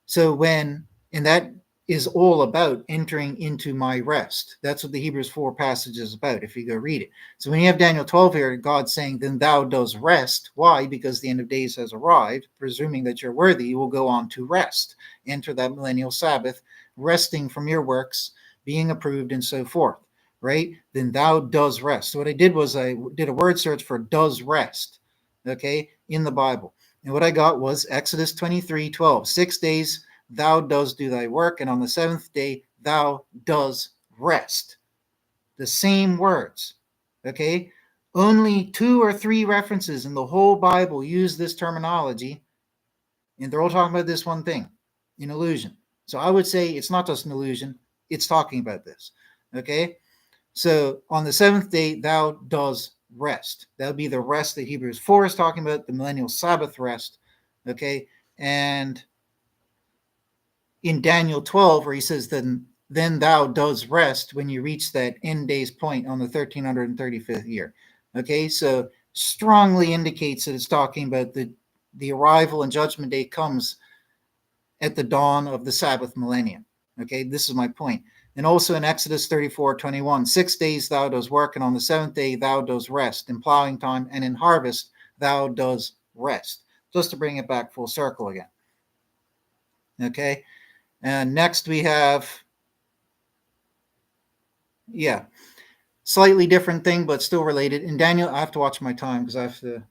So when in that is all about entering into my rest. That's what the Hebrews 4 passage is about, if you go read it. So when you have Daniel 12 here, God saying, then thou dost rest. Why? Because the end of days has arrived. Presuming that you're worthy, you will go on to rest. Enter that millennial Sabbath, resting from your works, being approved, and so forth, right? Then thou does rest. So what I did was I did a word search for does rest, okay, in the Bible. And what I got was Exodus 23:12. 6 days thou dost do thy work, and on the seventh day thou dost rest. The same words, okay? Only 2 or 3 references in the whole Bible use this terminology, and they're all talking about this one thing, an illusion. So I would say it's not just an illusion, it's talking about this, okay? So on the seventh day thou dost rest. That would be the rest that Hebrews 4 is talking about, the millennial Sabbath rest, okay? And in Daniel 12, where he says, then thou does rest when you reach that end days point on the 1335th year. Okay, so strongly indicates that it's talking about the arrival and judgment day comes at the dawn of the Sabbath millennium. Okay, this is my point. And also in Exodus 34:21, 6 days thou dost work, and on the seventh day thou dost rest, in plowing time and in harvest thou dost rest. Just to bring it back full circle again. Okay. And next we have, slightly different thing, but still related. In Daniel, I have to watch my time because I have to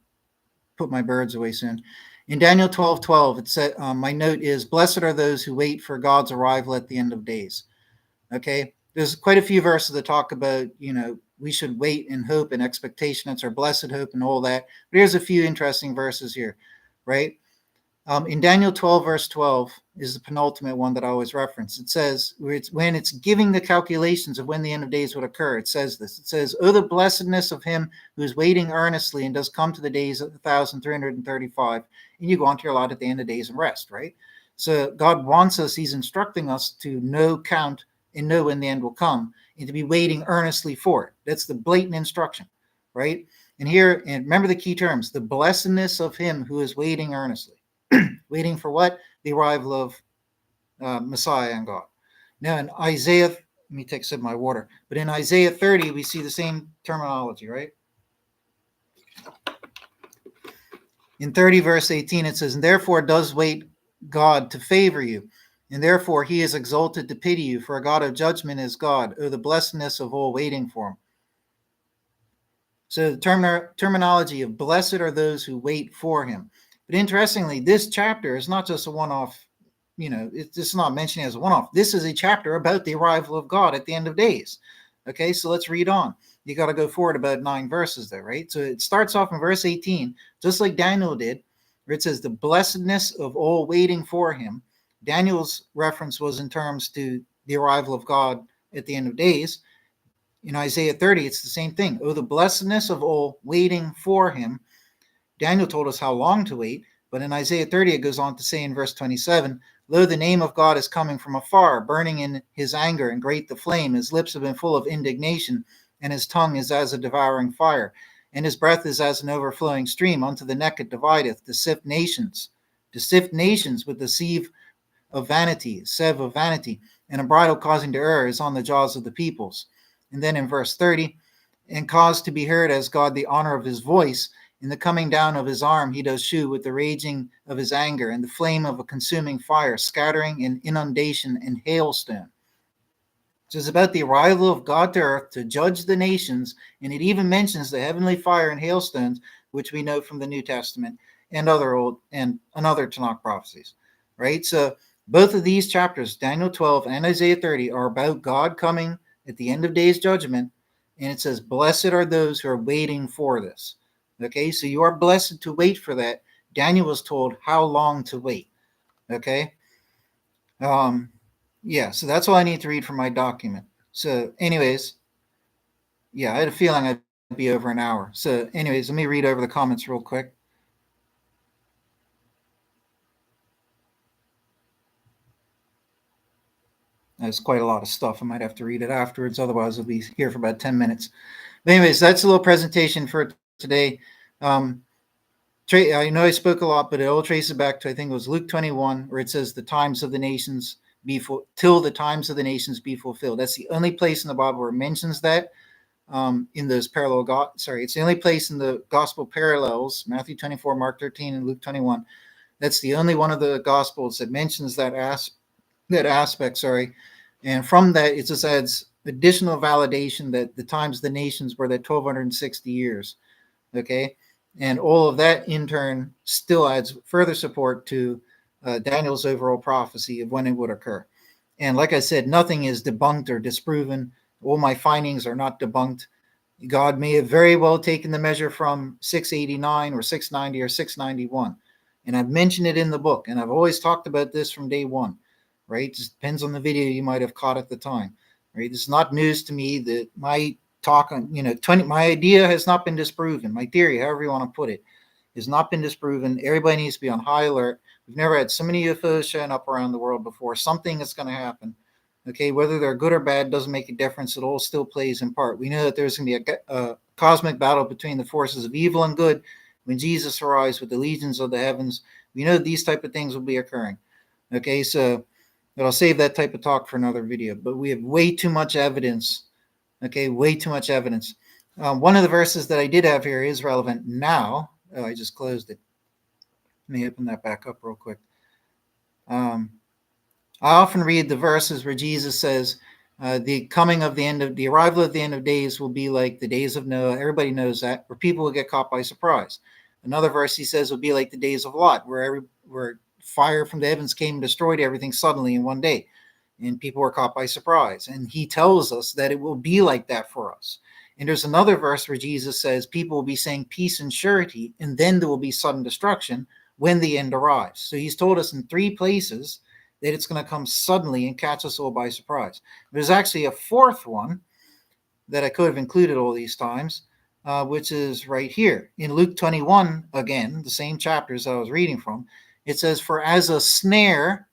put my birds away soon. In Daniel 12:12, it said, my note is, blessed are those who wait for God's arrival at the end of days. Okay. There's quite a few verses that talk about, we should wait in hope and expectation. It's our blessed hope and all that. But here's a few interesting verses here, right? In Daniel 12, verse 12 is the penultimate one that I always reference. It says, when it's giving the calculations of when the end of days would occur, it says this. It says, oh, the blessedness of him who is waiting earnestly and does come to the days of 1,335. And you go on to your lot at the end of days and rest, right? So God wants us, he's instructing us to know, count, and know when the end will come, and to be waiting earnestly for it. That's the blatant instruction, right? And here, and remember the key terms, the blessedness of him who is waiting earnestly. Waiting for what? The arrival of Messiah and God. Now in Isaiah, let me take a sip of my water, but in Isaiah 30, we see the same terminology, right? In 30 verse 18, it says, and therefore does wait God to favor you, and therefore he is exalted to pity you, for a God of judgment is God, oh, the blessedness of all waiting for him. So the terminology of blessed are those who wait for him. But interestingly, this chapter is not just a one-off, it's just not mentioned as a one-off. This is a chapter about the arrival of God at the end of days. Okay, so let's read on. You got to go forward about 9 verses there, right? So it starts off in verse 18, just like Daniel did, where it says the blessedness of all waiting for him. Daniel's reference was in terms to the arrival of God at the end of days. In Isaiah 30, it's the same thing. Oh, the blessedness of all waiting for him. Daniel told us how long to wait, but in Isaiah 30, it goes on to say in verse 27, lo, the name of God is coming from afar, burning in his anger, and great the flame. His lips have been full of indignation, and his tongue is as a devouring fire, and his breath is as an overflowing stream. Unto the neck it divideth, to sift nations with the sieve of vanity, sieve of vanity, and a bridle causing to err is on the jaws of the peoples. And then in verse 30, and cause to be heard as God the honor of his voice, in the coming down of his arm he does shew with the raging of his anger, and the flame of a consuming fire, scattering and inundation and hailstone. So it's about the arrival of God to earth to judge the nations, and it even mentions the heavenly fire and hailstones, which we know from the New Testament and other Tanakh prophecies, right? So both of these chapters, Daniel 12 and Isaiah 30, are about God coming at the end of days judgment, and it says, blessed are those who are waiting for this. Okay, so you are blessed to wait for that. Daniel was told how long to wait. Okay. So that's all I need to read from my document. So anyways, I had a feeling I'd be over an hour. So anyways, let me read over the comments real quick. That's quite a lot of stuff. I might have to read it afterwards. Otherwise, I'll be here for about 10 minutes. But anyways, that's a little presentation for today. I know I spoke a lot, but it all traces back to, I think it was Luke 21, where it says the times of the nations till the times of the nations be fulfilled. That's the only place in the Bible where it mentions that. In those it's the only place in the gospel parallels, Matthew 24, Mark 13, and Luke 21. That's the only one of the gospels that mentions that aspect. And from that, it just adds additional validation that the times of the nations were that 1260 years. Okay, and all of that in turn still adds further support to Daniel's overall prophecy of when it would occur. And like I said, nothing is debunked or disproven. All my findings are not debunked. God may have very well taken the measure from 689 or 690 or 691. And I've mentioned it in the book, and I've always talked about this from day one, right? It just depends on the video you might have caught at the time, right? It's not news to me that my talk on, my idea has not been disproven. My theory, however you want to put it, has not been disproven. Everybody needs to be on high alert. We've never had so many UFOs showing up around the world before. Something is going to happen. Okay, whether they're good or bad doesn't make a difference. It all still plays in part. We know that there's going to be a cosmic battle between the forces of evil and good when Jesus arrives with the legions of the heavens. We know these type of things will be occurring. Okay, so but I'll save that type of talk for another video. But we have way too much evidence. Okay, way too much evidence. One of the verses that I did have here is relevant now. Oh, I just closed it. Let me open that back up real quick. I often read the verses where Jesus says, the arrival of the end of days will be like the days of Noah. Everybody knows that, where people will get caught by surprise. Another verse he says will be like the days of Lot, where fire from the heavens came and destroyed everything suddenly in one day, and people were caught by surprise. And he tells us that it will be like that for us. And there's another verse where Jesus says people will be saying peace and surety, and then there will be sudden destruction when the end arrives. So he's told us in 3 places that it's going to come suddenly and catch us all by surprise. There's actually a fourth one that I could have included all these times, which is right here. In Luke 21, again, the same chapters that I was reading from, it says, for as a snare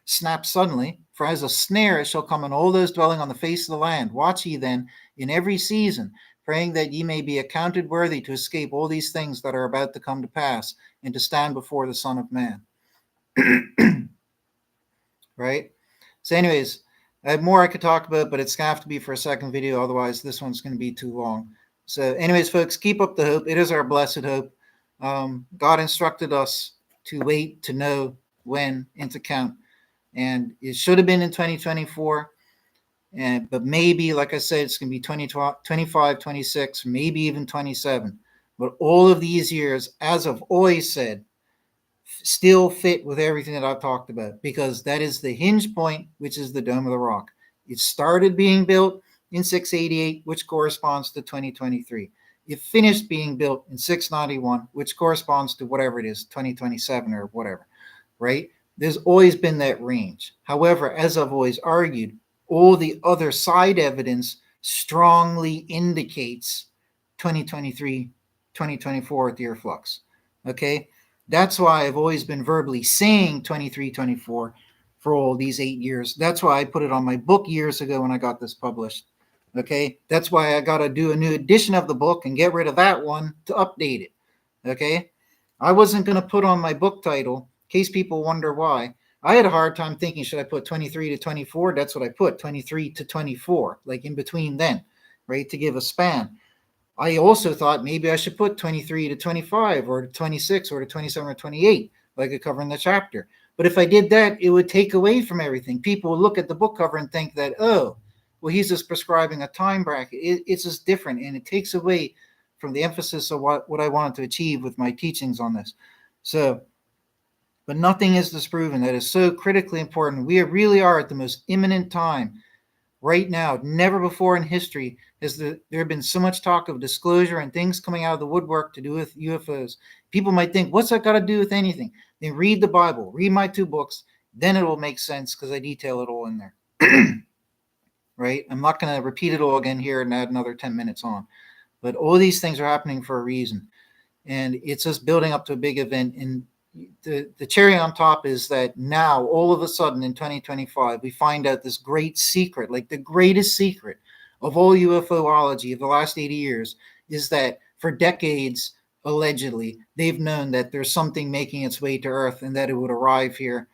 snaps suddenly, for as a snare it shall come on all those dwelling on the face of the land. Watch ye then in every season, praying that ye may be accounted worthy to escape all these things that are about to come to pass, and to stand before the Son of Man. Right? So anyways, I have more I could talk about, but it's going to have to be for a second video. Otherwise, this one's going to be too long. So anyways, folks, keep up the hope. It is our blessed hope. God instructed us to wait, to know when, and to count. And it should have been in 2024. But maybe, like I said, it's going to be 25, 26, maybe even 27. But all of these years, as I've always said, still fit with everything that I've talked about, because that is the hinge point, which is the Dome of the Rock. It started being built in 688, which corresponds to 2023. It finished being built in 691, which corresponds to whatever it is, 2027 or whatever, right? There's always been that range. However, as I've always argued, all the other side evidence strongly indicates 2023, 2024 at the ear flux. Okay? That's why I've always been verbally saying 23, 24 for all these 8 years. That's why I put it on my book years ago when I got this published. Okay? That's why I got to do a new edition of the book and get rid of that one to update it. Okay? I wasn't going to put on my book title, in case people wonder why. I had a hard time thinking, should I put 23 to 24? That's what I put, 23 to 24, like in between then, right, to give a span. I also thought maybe I should put 23 to 25 or to 26 or to 27 or 28, like I cover in the chapter. But if I did that, it would take away from everything. People would look at the book cover and think that, oh, well, he's just prescribing a time bracket. It's just different, and it takes away from the emphasis of what I wanted to achieve with my teachings on this. So, but nothing is disproven. That is so critically important. We really are at the most imminent time right now. Never before in history has there been so much talk of disclosure and things coming out of the woodwork to do with UFOs. People might think, what's that got to do with anything? Then read the Bible, read my 2 books, then it will make sense, because I detail it all in there. Right? I'm not going to repeat it all again here and add another 10 minutes on. But all these things are happening for a reason. And it's just building up to a big event. And the cherry on top is that now, all of a sudden in 2025, we find out this great secret, like the greatest secret of all UFOlogy of the last 80 years, is that for decades, allegedly, they've known that there's something making its way to Earth and that it would arrive here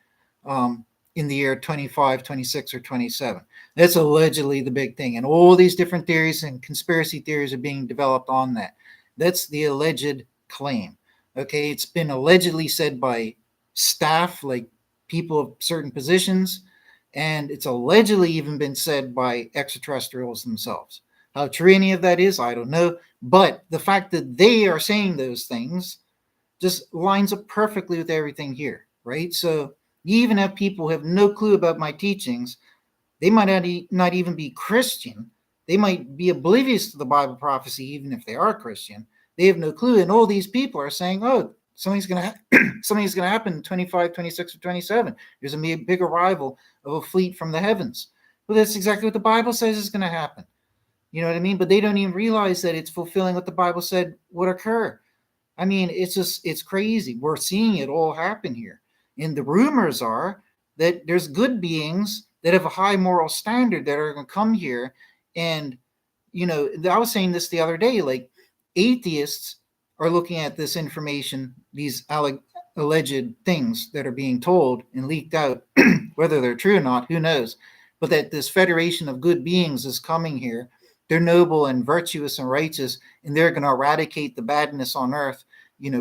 in the year 25, 26, or 27. That's allegedly the big thing. And all these different theories and conspiracy theories are being developed on that. That's the alleged claim. Okay, it's been allegedly said by staff, like people of certain positions, and it's allegedly even been said by extraterrestrials themselves. How true any of that is, I don't know. But the fact that they are saying those things just lines up perfectly with everything here, right? So you even have people who have no clue about my teachings. They might not even be Christian. They might be oblivious to the Bible prophecy, even if they are Christian. They have no clue. And all these people are saying, oh, something's going to happen in 25, 26, or 27. There's going to be a big arrival of a fleet from the heavens. Well, that's exactly what the Bible says is going to happen. You know what I mean? But they don't even realize that it's fulfilling what the Bible said would occur. I mean, it's crazy. We're seeing it all happen here. And the rumors are that there's good beings that have a high moral standard that are going to come here. And, I was saying this the other day, like atheists are looking at this information, these alleged things that are being told and leaked out, whether they're true or not, who knows? But that this federation of good beings is coming here. They're noble and virtuous and righteous, and they're going to eradicate the badness on earth,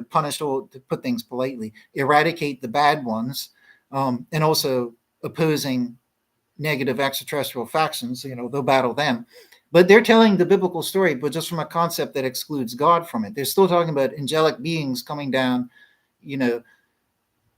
punish all, to put things politely, eradicate the bad ones, and also opposing negative extraterrestrial factions, they'll battle them. But they're telling the biblical story, but just from a concept that excludes God from it. They're still talking about angelic beings coming down, doing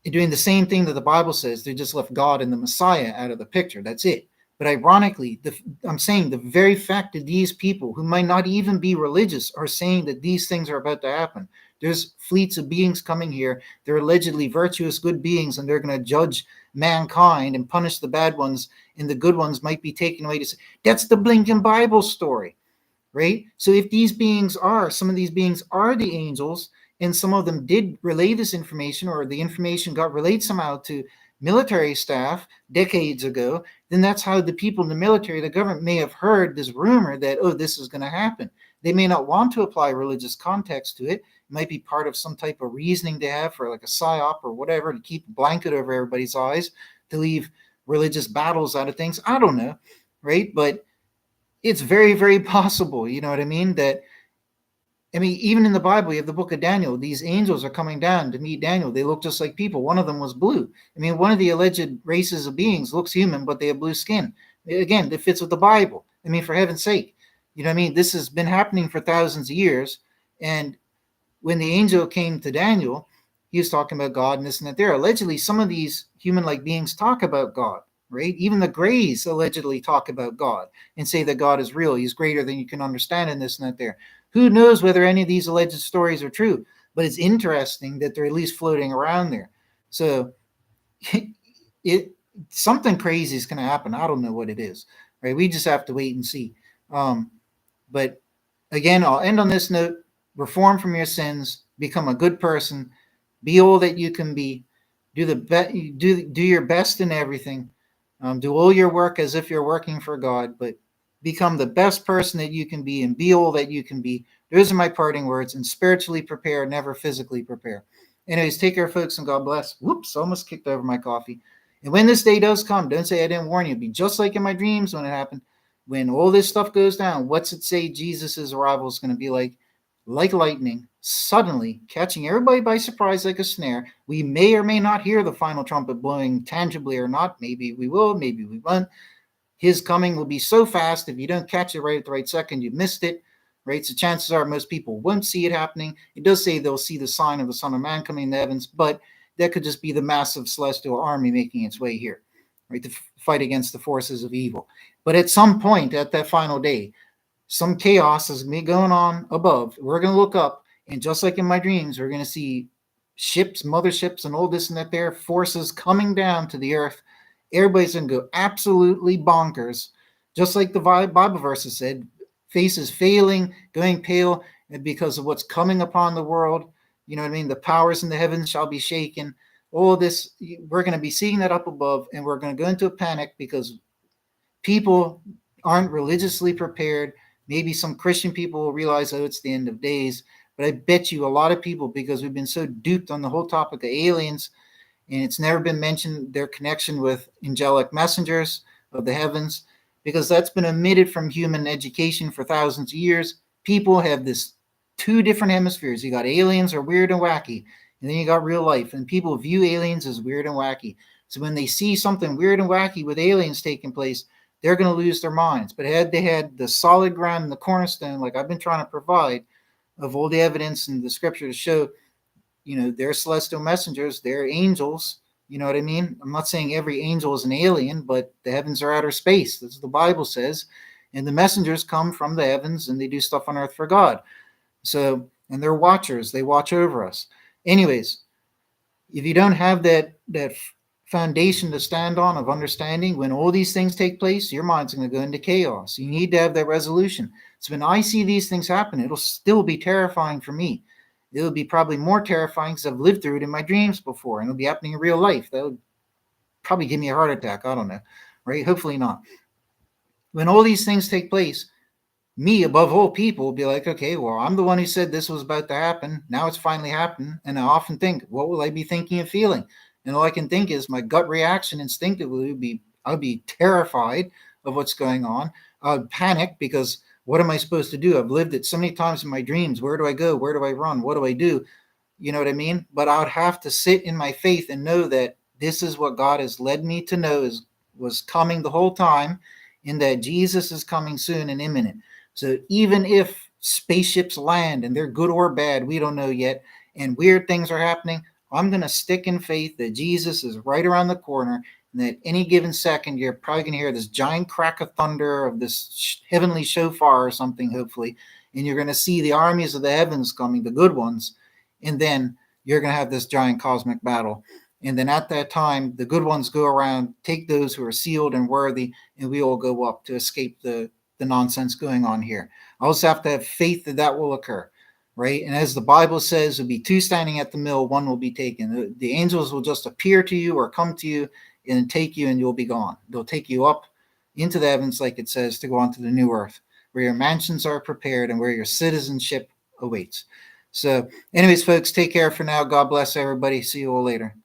the same thing that the Bible says. They just left God and the Messiah out of the picture. That's it. But ironically, I'm saying the very fact that these people who might not even be religious are saying that these things are about to happen. There's fleets of beings coming here. They're allegedly virtuous, good beings, and they're going to judge mankind and punish the bad ones, and the good ones might be taken away. That's the blinking Bible story, right? So if some of these beings are the angels, and some of them did relay this information, or the information got relayed somehow to military staff decades ago, then that's how the people in the military, the government, may have heard this rumor that, oh, this is going to happen. They may not want to apply religious context to it. It might be part of some type of reasoning they have for like a psyop or whatever, to keep a blanket over everybody's eyes, to leave religious battles out of things. I don't know, right? But it's very, very possible, you know what I mean, that even in the Bible, you have the book of Daniel. These angels are coming down to meet Daniel. They look just like people. One of them was blue. One of the alleged races of beings looks human, but they have blue skin. Again, it fits with the Bible. For heaven's sake. This has been happening for thousands of years. And when the angel came to Daniel, he was talking about God and this and that. There, allegedly, some of these human-like beings talk about God, right? Even the Greys allegedly talk about God and say that God is real. He's greater than you can understand, and this and that there. Who knows whether any of these alleged stories are true, but it's interesting that they're at least floating around there. So something crazy is going to happen. I don't know what it is, right? We just have to wait and see. But again, I'll end on this note. Reform from your sins, become a good person, be all that you can be, do your best in everything, do all your work as if you're working for God, but become the best person that you can be and be all that you can be. Those are my parting words. And spiritually prepare, never physically prepare. Anyways, take care, folks, and God bless. Whoops, almost kicked over my coffee. And when this day does come, don't say I didn't warn you. Be just like in my dreams when it happened. When all this stuff goes down, what's it say Jesus' arrival is going to be like? Like lightning, suddenly catching everybody by surprise like a snare. We may or may not hear the final trumpet blowing tangibly or not. Maybe we will, maybe we won't. His coming will be so fast, if you don't catch it right at the right second, you missed it, right? So chances are most people won't see it happening. It does say they'll see the sign of the Son of Man coming in the heavens, but that could just be the massive celestial army making its way here, right, to fight against the forces of evil. But at some point, at that final day, some chaos is going to be going on above. We're going to look up, and just like in my dreams, we're going to see ships, motherships, and all this and that there, forces coming down to the earth. Everybody's going to go absolutely bonkers, just like the Bible verses said. Faces failing, going pale, because of what's coming upon the world. You know what I mean? The powers in the heavens shall be shaken. All this, we're going to be seeing that up above, and we're going to go into a panic because people aren't religiously prepared. Maybe some Christian people will realize, oh, it's the end of days. But I bet you a lot of people, because we've been so duped on the whole topic of aliens And it's never been mentioned their connection with angelic messengers of the heavens, because that's been omitted from human education for thousands of years. People have this two different hemispheres. You got aliens are weird and wacky, and then you got real life, and people view aliens as weird and wacky. So when they see something weird and wacky with aliens taking place, they're going to lose their minds. But had they had the solid ground and the cornerstone, like I've been trying to provide, of all the evidence in the scripture to show, they're celestial messengers, they're angels. You know what I mean? I'm not saying every angel is an alien, but the heavens are outer space. That's what the Bible says. And the messengers come from the heavens and they do stuff on earth for God. So, and they're watchers, they watch over us. Anyways, if you don't have that foundation to stand on of understanding, when all these things take place, your mind's going to go into chaos. You need to have that resolution. So when I see these things happen, it'll still be terrifying for me. It'll be probably more terrifying because I've lived through it in my dreams before, and it'll be happening in real life. That would probably give me a heart attack. I don't know, right? Hopefully not. When all these things take place, me above all people will be like, okay, well, I'm the one who said this was about to happen. Now it's finally happened. And I often think, what will I be thinking and feeling? And all I can think is my gut reaction instinctively would be, I'd be terrified of what's going on. I'd panic because what am I supposed to do? I've lived it so many times in my dreams. Where do I go? Where do I run? What do I do? You know what I mean? But I would have to sit in my faith and know that this is what God has led me to know was coming the whole time, and that Jesus is coming soon and imminent. So even if spaceships land and they're good or bad, we don't know yet, and weird things are happening, I'm going to stick in faith that Jesus is right around the corner, and that any given second, you're probably going to hear this giant crack of thunder of this heavenly shofar or something, hopefully, and you're going to see the armies of the heavens coming, the good ones, and then you're going to have this giant cosmic battle. And then at that time, the good ones go around, take those who are sealed and worthy, and we all go up to escape the nonsense going on here. I also have to have faith that that will occur, right? And as the Bible says, there'll be two standing at the mill, one will be taken. The angels will just appear to you or come to you and take you, and you'll be gone. They'll take you up into the heavens, like it says, to go on to the new earth, where your mansions are prepared and where your citizenship awaits. So, anyways, folks, take care for now. God bless everybody. See you all later.